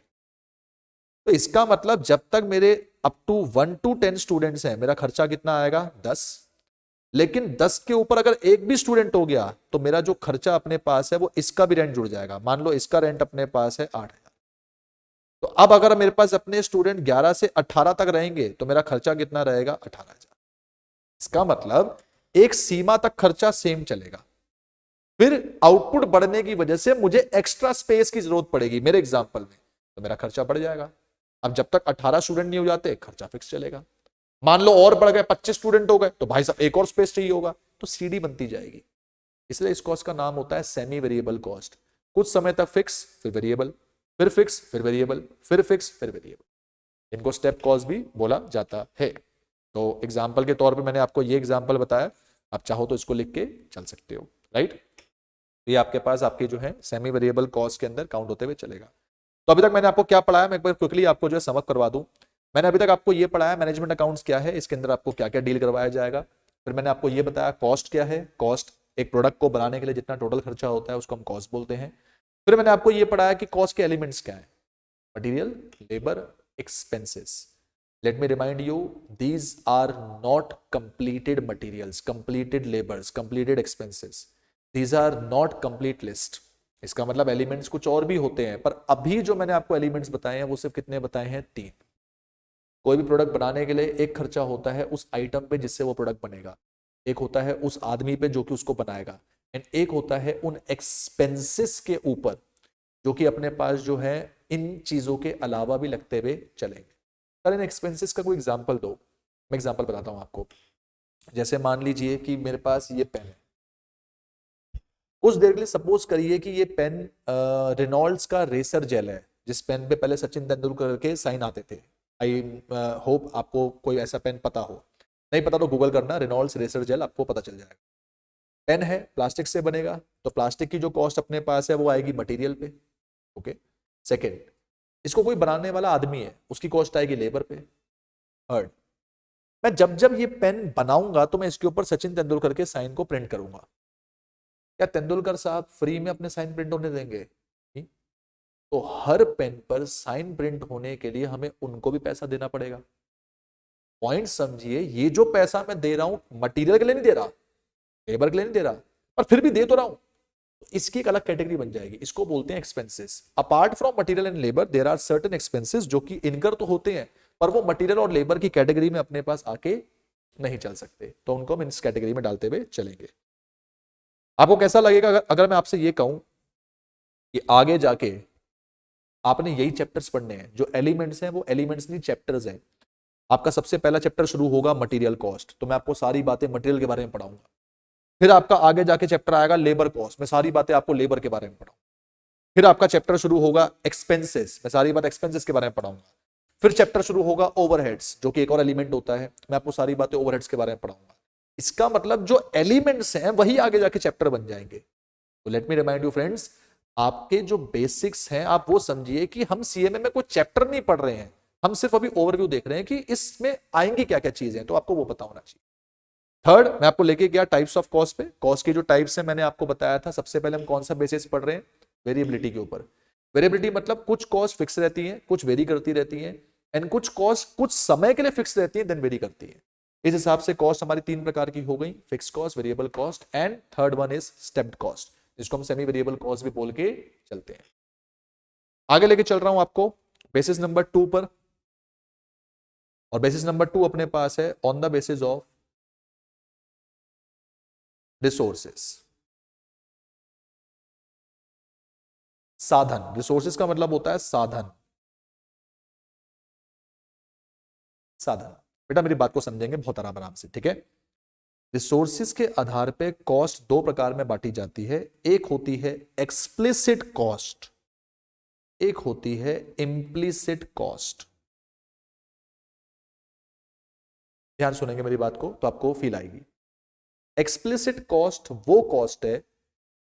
तो इसका मतलब जब तक मेरे अप टू 1 to 10 स्टूडेंट्स हैं मेरा खर्चा कितना आएगा? 10। लेकिन 10 के ऊपर अगर एक भी स्टूडेंट हो गया तो मेरा जो खर्चा अपने पास है वो इसका भी रेंट जुड़ जाएगा। मान लो इसका रेंट अपने पास है 8,000, तो अब अगर मेरे पास अपने स्टूडेंट 11 से 18 तक रहेंगे तो मेरा खर्चा कितना रहेगा? 18,000। इसका मतलब एक सीमा तक खर्चा सेम चलेगा, फिर आउटपुट बढ़ने की वजह से मुझे एक्स्ट्रा स्पेस की जरूरत पड़ेगी मेरे एग्जांपल में, तो मेरा खर्चा बढ़ जाएगा। अब जब तक 18 स्टूडेंट नहीं हो जाते खर्चा फिक्स चलेगा। मान लो और बढ़ गए, 25 स्टूडेंट हो गए, तो भाई साहब एक और स्पेस चाहिए होगा, तो सीडी बनती जाएगी। इसलिए इस कॉस्ट का नाम होता है सेमी वेरिएबल कॉस्ट। कुछ समय तक फिक्स, फिर वेरिएबल, फिर फिक्स, फिर वेरिएबल, फिर फिक्स, फिर वेरिएबल। इनको स्टेप कॉस्ट भी बोला जाता है। तो एग्जाम्पल के तौर पर मैंने आपको ये एग्जाम्पल बताया, आप चाहो तो इसको लिख के चल सकते हो, राइट। ये आपके पास आपके जो है सेमी वेरिएबल कॉस्ट के अंदर काउंट होते हुए चलेगा। तो अभी तक मैंने आपको क्या पढ़ाया, मैं एक बार क्विकली आपको जो है समअप करवा दूं। मैंने अभी तक आपको ये पढ़ाया मैनेजमेंट अकाउंट्स क्या है, इसके अंदर आपको क्या क्या डील करवाया जाएगा। फिर मैंने आपको ये बताया कॉस्ट क्या है, कॉस्ट एक प्रोडक्ट को बनाने के लिए जितना टोटल खर्चा होता है उसको हम कॉस्ट बोलते हैं। फिर मैंने आपको ये पढ़ाया कि कॉस्ट के एलिमेंट्स क्या है, material, labour, expenses. Let me remind you, these are not completed materials, completed labours, completed expenses, these are not complete list. इसका मतलब एलिमेंट्स कुछ और भी होते हैं, पर अभी जो मैंने आपको एलिमेंट्स बताए हैं वो सिर्फ कितने बताए हैं? 3। कोई भी प्रोडक्ट बनाने के लिए एक खर्चा होता है उस आइटम पे जिससे वो प्रोडक्ट बनेगा, एक होता है उस आदमी पे जो कि उसको बनाएगा, एंड एक होता है उन एक्सपेंसेस के ऊपर जो कि अपने पास जो है इन चीजों के अलावा भी लगते हुए चलेंगे। सर इन एक्सपेंसेस का कोई एग्जांपल दो। मैं एग्जांपल बताता हूं आपको। जैसे मान लीजिए कि मेरे पास ये पेन है, कुछ देर के लिए सपोज करिए कि ये पेन रेनॉल्ड्स का रेसर जेल है, जिस पेन पे पहले सचिन तेंदुलकर के साइन आते थे। आई होप आपको कोई ऐसा पेन पता हो, नहीं पता तो गूगल करना, रेनॉल्ड्स रेसर जेल, आपको पता चल जाएगा। पेन है, प्लास्टिक से बनेगा, तो प्लास्टिक की जो कॉस्ट अपने पास है वो आएगी मटेरियल पे। ओके। सेकेंड, इसको कोई बनाने वाला आदमी है, उसकी कॉस्ट आएगी लेबर पे। थर्ड, मैं जब जब ये पेन बनाऊंगा तो मैं इसके ऊपर सचिन तेंदुलकर के साइन को प्रिंट करूंगा। क्या तेंदुलकर साहब फ्री में अपने साइन प्रिंट होने देंगे? नहीं। तो हर पेन पर साइन प्रिंट होने के लिए हमें उनको भी पैसा देना पड़ेगा। पॉइंट समझिए, ये जो पैसा मैं दे रहा हूं मटेरियल के लिए नहीं दे रहा, लेबर के लिए नहीं दे रहा, पर फिर भी दे तो रहा हूं, तो इसकी एक अलग कैटेगरी बन जाएगी। इसको बोलते हैं expenses. Apart from material and labour there are certain expenses जो कि इनकर तो होते हैं पर वो मटेरियल और लेबर की कैटेगरी में अपने पास आके नहीं चल सकते, तो उनको हम इस कैटेगरी में डालते हुए चलेंगे। आपको कैसा लगेगा अगर मैं आपसे ये कहूं कि आगे जाके आपने यही चैप्टर्स पढ़ने हैं, जो एलिमेंट्स हैं वो एलिमेंट्स नहीं चैप्टर्स हैं। आपका सबसे पहला चैप्टर शुरू होगा मटेरियल कॉस्ट, तो मैं आपको सारी बातें मटेरियल के बारे में पढ़ाऊंगा। फिर आपका आगे जाके चैप्टर आएगा लेबर कॉस्ट, मैं सारी बातें आपको लेबर के बारे में पढ़ाऊंगा। फिर आपका चैप्टर शुरू होगा एक्सपेंसेस, मैं सारी बात एक्सपेंसेस के बारे में पढ़ाऊंगा। फिर चैप्टर शुरू होगा ओवरहेड्स, जो कि एक और एलिमेंट होता है, मैं आपको सारी बातें ओवरहेड्स के बारे में पढ़ाऊंगा। इसका मतलब जो एलिमेंट्स हैं वही आगे जाके चैप्टर बन जाएंगे। तो late me remind you friends, आपके जो बेसिक्स हैं आप वो समझिए कि हम सीएमए में कोई चैप्टर नहीं पढ़ रहे हैं, हम सिर्फ अभी ओवरव्यू देख रहे हैं कि इसमें आएंगी क्या क्या चीजें, तो आपको वो पता होना चाहिए। थर्ड, मैं आपको लेके गया टाइप्स ऑफ कॉस्ट पे। कॉस्ट के जो टाइप्स हैं मैंने आपको बताया था। सबसे पहले हम कौन सा बेसिस पढ़ रहे हैं? वेरिएबिलिटी के ऊपर। वेरिएबिलिटी मतलब कुछ कॉस्ट फिक्स रहती है, कुछ वेरी करती रहती है, एंड कुछ कॉस्ट कुछ समय के लिए फिक्स रहती है देन वेरी करती है। इस हिसाब से कॉस्ट हमारी तीन प्रकार की हो गई, fix cost, variable cost and third one is stepped cost, जिसको हम सेमी वेरिएबल कॉस्ट भी बोल के चलते हैं। आगे लेके चल रहा हूं आपको बेसिस नंबर 2 पर, और बेसिस नंबर 2 अपने पास है on the basis of resources. साधन, रिसोर्सेस का मतलब होता है साधन। साधन बेटा मेरी बात को समझेंगे बहुत आराम आराम से, ठीक है। रिसोर्सेस के आधार पे कॉस्ट दो प्रकार में बांटी जाती है, एक होती है एक्सप्लिसिट कॉस्ट, एक होती है इंप्लिसिट कॉस्ट। ध्यान सुनेंगे मेरी बात को तो आपको फील आएगी। एक्सप्लिसिट कॉस्ट वो कॉस्ट है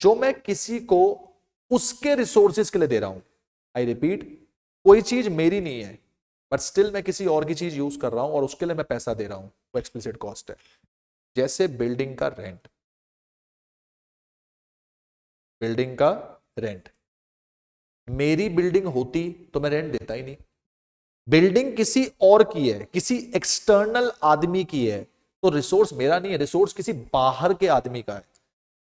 जो मैं किसी को उसके रिसोर्सेज के लिए दे रहा हूं। आई रिपीट, कोई चीज मेरी नहीं है बट स्टिल मैं किसी और की चीज यूज कर रहा हूं और उसके लिए मैं पैसा दे रहा हूं, वो एक्सप्लिसिट कॉस्ट है। जैसे बिल्डिंग का रेंट, बिल्डिंग का रेंट मेरी बिल्डिंग होती तो मैं रेंट देता ही नहीं। बिल्डिंग किसी और की है, किसी एक्सटर्नल आदमी की है, तो रिसोर्स मेरा नहीं है, रिसोर्स किसी बाहर के आदमी का है।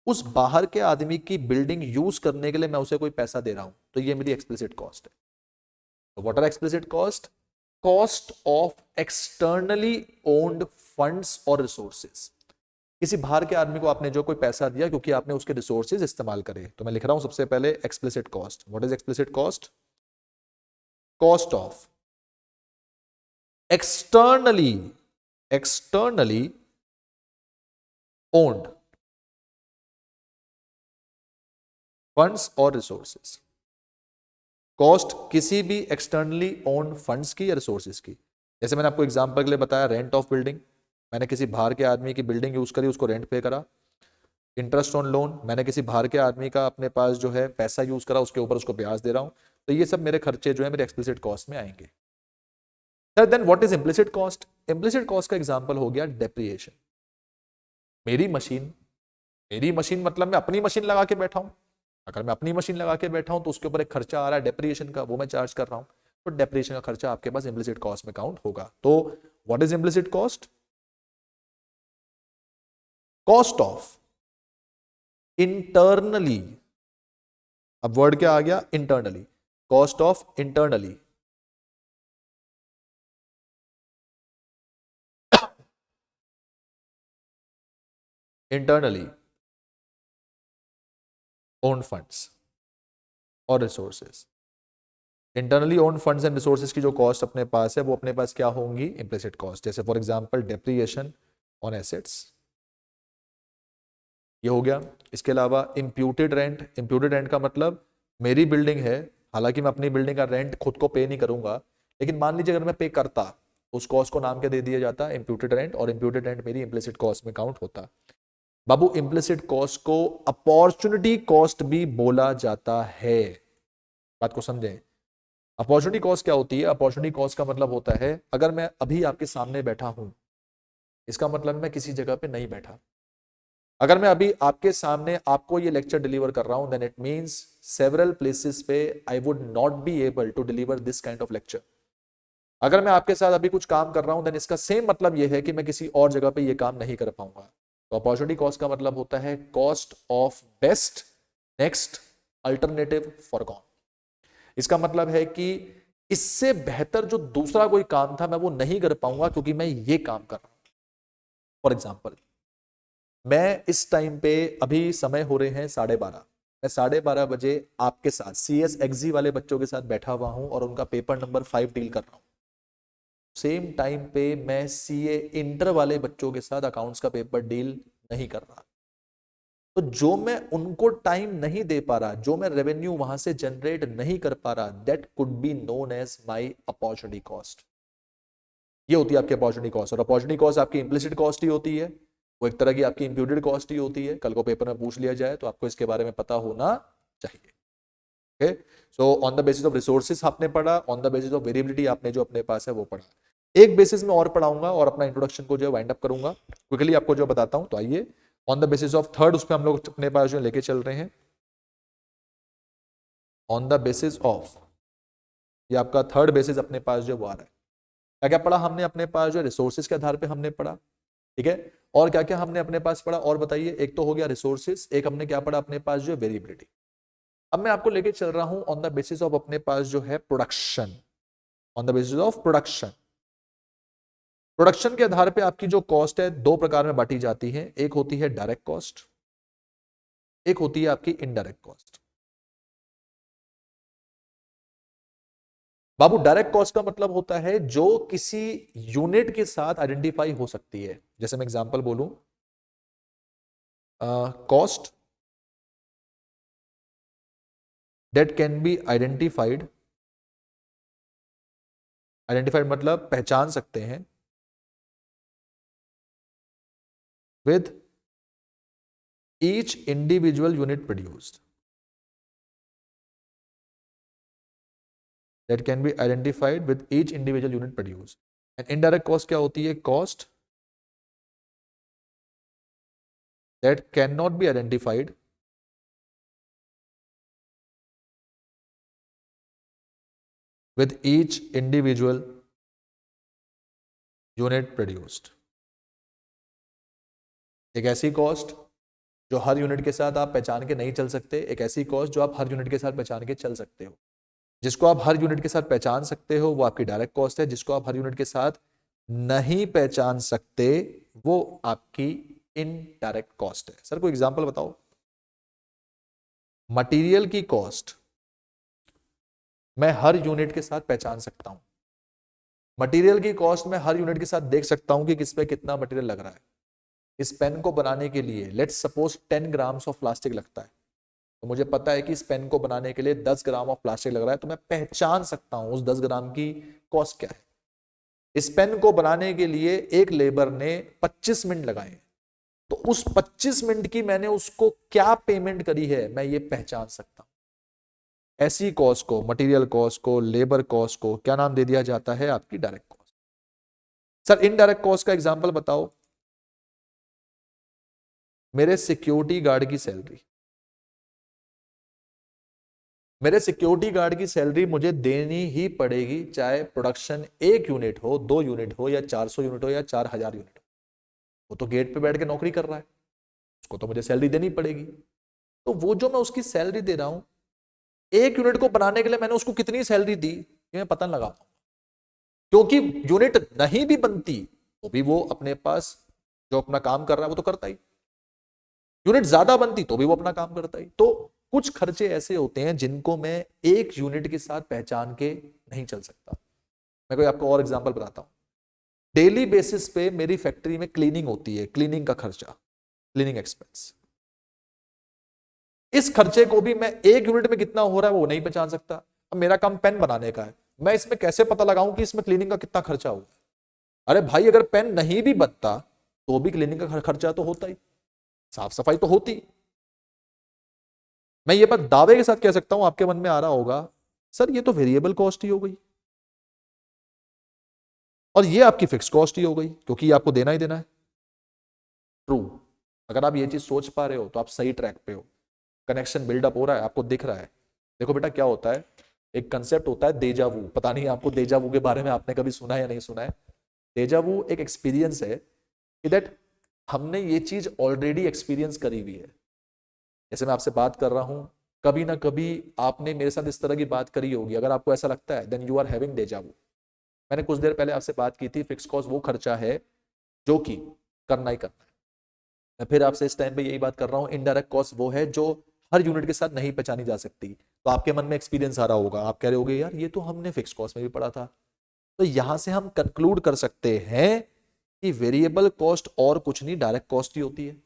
उस बाहर के आदमी की बिल्डिंग यूज करने के लिए मैं उसे कोई पैसा दे रहा हूं, तो ये मेरी एक्सप्लिसिट कॉस्ट है। तो what are explicit cost? Cost of externally owned funds और रिसोर्सेज। किसी बाहर के आदमी को आपने जो कोई पैसा दिया क्योंकि आपने उसके रिसोर्सेज इस्तेमाल करे, तो मैं लिख रहा हूं सबसे पहले explicit cost. What is explicit cost? Cost of externally owned funds और रिसोर्सेज। कॉस्ट किसी भी एक्सटर्नली ओन्ड फंड्स की या रिसोर्सेज की। जैसे मैंने आपको एग्जांपल के लिए बताया रेंट ऑफ बिल्डिंग, मैंने किसी बाहर के आदमी की बिल्डिंग यूज करी, उसको रेंट पे करा। इंटरेस्ट ऑन लोन, मैंने किसी बाहर के आदमी का अपने पास जो है पैसा यूज करा, उसके ऊपर उसको ब्याज दे रहा हूं, तो ये सब मेरे खर्चे जो है मेरे एक्सप्लिसिट कॉस्ट में आएंगे। Then what is implicit cost? Implicit cost का एग्जांपल हो गया डेप्रिएशन। मेरी मशीन मतलब मैं अपनी मशीन लगा के बैठा हूं। अगर मैं अपनी मशीन लगा के बैठा हूं तो उसके ऊपर एक खर्चा आ रहा है डेप्रिएशन का, वो मैं चार्ज कर रहा हूं, तो डेप्रिएशन का खर्चा आपके पास इम्प्लिसिट कॉस्ट में काउंट होगा। तो what is implicit cost? Cost of internally, अब वर्ड क्या आ गया? Internally. Cost of internally owned funds और resources. Internally owned funds and resources की जो कॉस्ट अपने पास है वो अपने पास क्या होंगी? Implicit cost. जैसे फॉर एग्जांपल डेप्रिएशन ऑन एसेट्स, ये हो गया। इसके अलावा इम्प्यूटेड रेंट, इम्प्यूटेड रेंट का मतलब मेरी बिल्डिंग है, हालांकि मैं अपनी बिल्डिंग का रेंट खुद को पे नहीं करूंगा, लेकिन मान लीजिए अगर मैं पे करता, उस कॉस्ट को नाम क्या दे दिया जाता? इम्प्यूटेड रेंट, और इम्प्यूटेड रेंट मेरी इम्प्लिसिट कॉस्ट में काउंट होता। बाबू इम्प्लिसिट कॉस्ट को अपॉर्चुनिटी कॉस्ट भी बोला जाता है, बात को समझें। अपॉर्चुनिटी कॉस्ट क्या होती है? अपॉर्चुनिटी कॉस्ट का मतलब होता है अगर मैं अभी आपके सामने बैठा हूं, इसका मतलब मैं किसी जगह पे नहीं बैठा। अगर मैं अभी आपके सामने आपको ये लेक्चर डिलीवर कर रहा हूं, then it means several places पे I would not be able to deliver this kind of lecture. अगर मैं आपके साथ अभी कुछ काम कर रहा हूं, देन इसका सेम मतलब ये है कि मैं किसी और जगह पे ये काम नहीं कर पाऊंगा। तो अपॉर्चुनिटी कॉस्ट का मतलब होता है cost of best next alternative foregone. इसका मतलब है कि इससे बेहतर जो दूसरा कोई काम था मैं वो नहीं कर पाऊंगा क्योंकि मैं ये काम कर रहा हूं। फॉर एग्जाम्पल, मैं इस टाइम पे अभी समय हो रहे हैं 12:30, मैं 12:30 बजे आपके साथ CS XG वाले बच्चों के साथ बैठा हुआ हूं और उनका पेपर नंबर 5 डील कर रहा हूं। सेम टाइम पे मैं CA इंटर वाले बच्चों के साथ अकाउंट्स का पेपर डील नहीं कर रहा। तो जो मैं उनको टाइम नहीं दे पा रहा, जो मैं रेवेन्यू वहां से जनरेट नहीं कर पा रहा, that could be known as my opportunity cost. ये होती है आपकी अपॉर्चुनिटी कॉस्ट। और अपॉर्चुनिटी कॉस्ट आपकी इम्प्लिसिट कॉस्ट ही होती है, वो एक तरह की आपकी इंप्यूटेड कॉस्ट ही होती है। कल को पेपर में पूछ लिया जाए तो आपको इसके बारे में पता होना चाहिए। Okay, so on the basis of resources आपने पढ़ा, on the basis of variability आपने जो अपने पास है वो पढ़ा। एक बेसिस में और पढ़ाऊंगा और अपना इंट्रोडक्शन को जो वाइंड अप करूंगा, क्विकली आपको जो बताता हूं। तो आइए on the basis of third, उस पर हम लोग अपने पास जो लेके चल रहे हैं। ऑन द बेसिस ऑफ, ये आपका थर्ड बेसिस अपने पास जो वो आ रहा है। क्या क्या पढ़ा हमने अपने पास जो रिसोर्सेज के आधार पे हमने पढ़ा, ठीक है। और क्या क्या हमने अपने पास पढ़ा और बताइए। एक तो हो गया रिसोर्सेज, एक हमने क्या पढ़ा अपने पास जो वेरिएबिलिटी। अब मैं आपको लेके चल रहा हूं ऑन द बेसिस ऑफ अपने पास जो है production. On the basis of production, production के आधार पे आपकी जो कॉस्ट है दो प्रकार में बांटी जाती है। एक होती है डायरेक्ट कॉस्ट, एक होती है आपकी इनडायरेक्ट कॉस्ट। बाबू, डायरेक्ट कॉस्ट का मतलब होता है जो किसी यूनिट के साथ आइडेंटिफाई हो सकती है। जैसे मैं एग्जांपल बोलूं, cost that can be identified, identified मतलब पहचान सकते हैं, with each individual unit produced, that can be identified with each individual unit produced. And indirect cost क्या होती है? Cost that can not be identified with each individual unit produced। एक ऐसी कॉस्ट जो हर यूनिट के साथ आप पहचान के नहीं चल सकते, एक ऐसी कॉस्ट जो आप हर यूनिट के साथ पहचान के चल सकते हो। जिसको आप हर यूनिट के साथ पहचान सकते हो वो आपकी डायरेक्ट कॉस्ट है, जिसको आप हर यूनिट के साथ नहीं पहचान सकते वो आपकी इनडायरेक्ट कॉस्ट है। सर कोई एग्जांपल बताओ। मटेरियल की कॉस्ट मैं हर यूनिट के साथ पहचान सकता हूं। मटेरियल की कॉस्ट मैं हर यूनिट के साथ देख सकता हूं कि किस पे कितना मटेरियल लग रहा है। इस पेन को बनाने के लिए let's suppose 10 grams of plastic लगता है, तो मुझे पता है कि इस पेन को बनाने के लिए 10 ग्राम ऑफ प्लास्टिक लग रहा है, तो मैं पहचान सकता हूं उस 10 ग्राम की कॉस्ट क्या है। इस पेन को बनाने के लिए एक लेबर ने 25 मिनट लगाए, तो उस 25 मिनट की मैंने उसको क्या पेमेंट करी है मैं ये पहचान सकता हूं। ऐसी कॉस्ट को, मटेरियल कॉस्ट को, लेबर कॉस्ट को क्या नाम दे दिया जाता है? आपकी direct cost. Sir indirect cost का एग्जांपल बताओ। मेरे सिक्योरिटी गार्ड की सैलरी, मेरे सिक्योरिटी गार्ड की सैलरी मुझे देनी ही पड़ेगी, चाहे प्रोडक्शन 1 यूनिट हो, 2 यूनिट हो, या 400 यूनिट हो, या 4000 यूनिट हो। वो तो गेट पे बैठ के नौकरी कर रहा है, उसको तो मुझे सैलरी देनी पड़ेगी। तो वो जो मैं उसकी सैलरी दे रहा हूं, 1 यूनिट को बनाने के लिए मैंने उसको कितनी सैलरी दी ये मैं पता नहीं लगा पाऊंगा। क्योंकि यूनिट नहीं भी बनती तो भी वो अपने पास जो अपना काम कर रहा है वो तो करता ही, यूनिट ज्यादा बनती तो भी वो अपना काम करता ही। तो कुछ खर्चे ऐसे होते हैं जिनको मैं एक यूनिट के साथ पहचान के नहीं चल सकता। मैं कोई आपको और एग्जांपल बताता हूं। डेली बेसिस पे मेरी फैक्ट्री में क्लीनिंग होती है, क्लीनिंग का खर्चा, क्लीनिंग एक्सपेंस। इस खर्चे को भी मैं एक यूनिट में कितना हो रहा है वो नहीं पहचान सकता। अब मेरा काम पेन बनाने का है, मैं इसमें कैसे पता लगाऊं कि इसमें क्लीनिंग का कितना खर्चा हुआ? अरे भाई, अगर पेन नहीं भी बनता तो भी क्लीनिंग का खर्चा तो होता ही, साफ सफाई तो होती। मैं ये बात दावे के साथ कह सकता हूं, आपके मन में आ रहा होगा सर ये तो वेरिएबल कॉस्ट ही हो गई और ये आपकी फिक्स कॉस्ट ही हो गई क्योंकि आपको देना ही देना है। ट्रू, अगर आप ये चीज सोच पा रहे हो तो आप सही ट्रैक पे हो, कनेक्शन बिल्डअप हो रहा है, आपको दिख रहा है। देखो बेटा क्या होता है, एक कंसेप्ट होता है डेजावू। पता नहीं आपको डेजावू के बारे में आपने कभी सुना है या नहीं सुना है। डेजावू एक एक्सपीरियंस है कि दैट हमने ये चीज ऑलरेडी एक्सपीरियंस करी हुई है। जैसे मैं आपसे बात कर रहा हूं, कभी ना कभी आपने मेरे साथ इस तरह की बात करी होगी। अगर आपको ऐसा लगता है then you are having deja vu. मैंने कुछ देर पहले आपसे बात की थी, फिक्स कॉस्ट वो खर्चा है जो कि करना ही करना है। मैं फिर आपसे इस टाइम पे यही बात कर रहा हूं, इनडायरेक्ट कॉस्ट वो है जो हर यूनिट के साथ नहीं पहचानी जा सकती। तो आपके मन में एक्सपीरियंस आ रहा होगा, आप कह रहे होगे यार ये तो हमने फिक्स कॉस्ट में भी पढ़ा था। तो यहां से हम कंक्लूड कर सकते हैं कि वेरिएबल कॉस्ट और कुछ नहीं डायरेक्ट कॉस्ट ही होती है,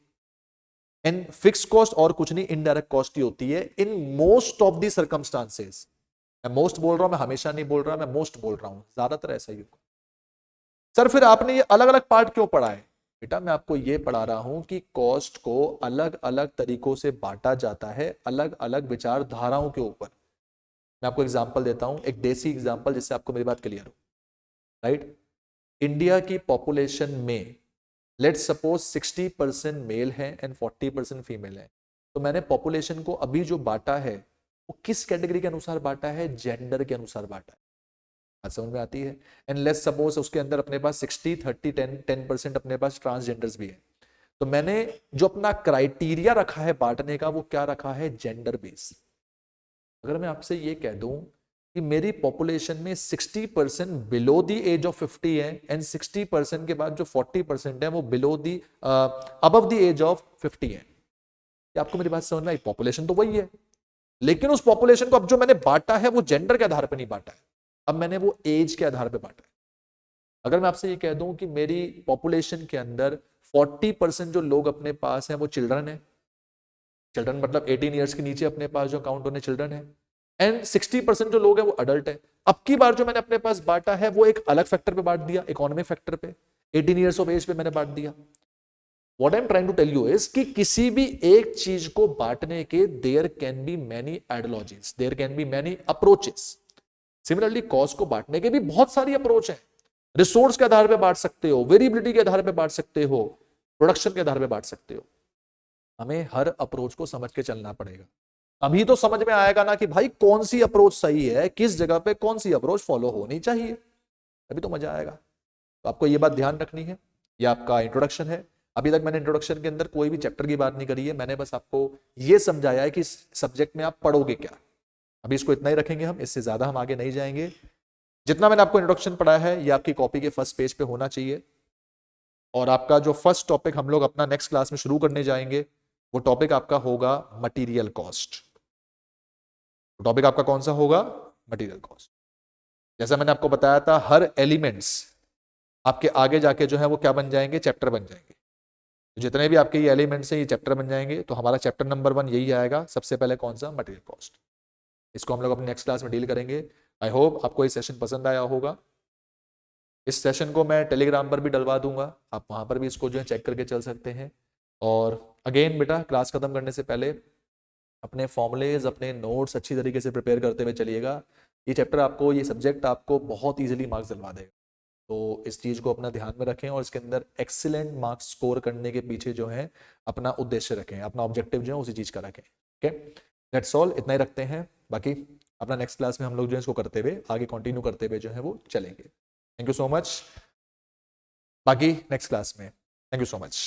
एंड फिक्स कॉस्ट और कुछ नहीं इनडायरेक्ट कॉस्ट ही होती है in most of the circumstances. मैं मोस्ट बोल रहा हूं, मैं हमेशा नहीं बोल रहा, मैं मोस्ट बोल रहा हूं, ज्यादातर ऐसा ही होगा। सर फिर आपने ये अलग अलग पार्ट क्यों पढ़ा है? बेटा मैं आपको ये पढ़ा रहा हूं कि कॉस्ट को अलग अलग तरीकों से बांटा जाता है, अलग अलग विचारधाराओं के ऊपर। मैं आपको एग्जांपल देता हूं, एक देसी एग्जांपल, जिससे आपको मेरी बात क्लियर हो। राइट, इंडिया की पॉपुलेशन में लेट्स सपोज 60% मेल है एंड 40% फीमेल है। तो मैंने पॉपुलेशन को अभी जो बांटा है वो किस कैटेगरी के अनुसार बांटा है? जेंडर के अनुसार बांटा है। बात समझ में आती है? एंड लेट्स सपोज उसके अंदर अपने पास 60-30-10% अपने पास ट्रांसजेंडर्स भी है। तो मैंने जो अपना क्राइटेरिया रखा है बांटने का, वो क्या रखा है? Gender base. अगर मैं आपसे ये कह दूं कि मेरी पॉपुलेशन में 60% बिलो द एज ऑफ 50 है एंड 60% के बाद जो 40% है वो below the above the age of 50 है, क्या आपको मेरी बात समझ में आई? पॉपुलेशन तो वही है, लेकिन उस पॉपुलेशन को अब जो मैंने बांटा है वो जेंडर के आधार पर नहीं बांटा है, अब मैंने वो एज के आधार पर बांटा है। अगर मैं आपसे ये कह दूं कि मेरी पॉपुलेशन के अंदर 40% जो लोग अपने पास हैं वो चिल्ड्रन है, चिल्ड्रन मतलब 18 ईयर्स के नीचे अपने पास जो काउंट होने चिल्ड्रन है, एंड 60% जो लोग हैं वो अडल्ट है। अब की बार जो मैंने अपने पास बांटा है वो एक अलग फैक्टर पे बांट दिया, इकोनॉमिक फैक्टर पे, 18 ईयर्स ऑफ एज पे मैंने बांट दिया। What I am trying to tell you is कि किसी भी एक चीज को बांटने के there can be many ideologies, there can be many approaches. Similarly cost को बांटने के भी बहुत सारी अप्रोच है। रिसोर्स के आधार पे बांट सकते हो, वेरिएबिलिटी के आधार पे बांट सकते हो, प्रोडक्शन के आधार पे बांट सकते हो। हमें हर अप्रोच को समझ के चलना पड़ेगा, अभी तो समझ में आएगा ना कि भाई कौन सी अप्रोच सही है, किस जगह पे कौन सी अप्रोच फॉलो होनी चाहिए, अभी तो मजा आएगा। तो आपको ये बात ध्यान रखनी है। ये आपका इंट्रोडक्शन है। अभी तक मैंने इंट्रोडक्शन के अंदर कोई भी चैप्टर की बात नहीं करी है, मैंने बस आपको ये समझाया है कि इस सब्जेक्ट में आप पढ़ोगे क्या। अभी इसको इतना ही रखेंगे हम, इससे ज्यादा हम आगे नहीं जाएंगे। जितना मैंने आपको इंट्रोडक्शन पढ़ाया है ये आपकी कॉपी के फर्स्ट पेज पे होना चाहिए। और आपका जो फर्स्ट टॉपिक हम लोग अपना नेक्स्ट क्लास में शुरू करने जाएंगे वो टॉपिक आपका होगा मटेरियल कॉस्ट। टॉपिक आपका कौन सा होगा? Material cost. जैसा मैंने आपको बताया था, हर एलिमेंट्स आपके आगे जाके जो है वो क्या बन जाएंगे? चैप्टर बन जाएंगे। तो जितने भी आपके ये एलिमेंट्स हैं ये चैप्टर बन जाएंगे। तो हमारा चैप्टर नंबर 1 यही आएगा सबसे पहले, कौन सा? Material cost. इसको हम लोग अपने नेक्स्ट क्लास में डील करेंगे। आई होप आपको ये सेशन पसंद आया होगा। इस सेशन को मैं टेलीग्राम पर भी डलवा दूंगा, आप वहां पर भी इसको जो है चेक करके चल सकते हैं। और अगेन बेटा, क्लास खत्म करने से पहले अपने फॉर्मुलेज, अपने नोट्स अच्छी तरीके से प्रिपेयर करते हुए चलिएगा। ये चैप्टर आपको, ये सब्जेक्ट आपको बहुत ईजिली मार्क्स दिलवा देगा। तो इस चीज़ को अपना ध्यान में रखें और इसके अंदर एक्सीलेंट मार्क्स स्कोर करने के पीछे जो है अपना उद्देश्य रखें, अपना ऑब्जेक्टिव जो है उसी चीज़ का रखें। ओके, दैट्स ऑल, इतना ही रखते हैं। बाकी अपना नेक्स्ट क्लास में हम लोग जो है इसको करते हुए आगे कंटिन्यू करते हुए जो है वो चलेंगे। Thank you so much. बाकी नेक्स्ट क्लास में, थैंक यू सो मच।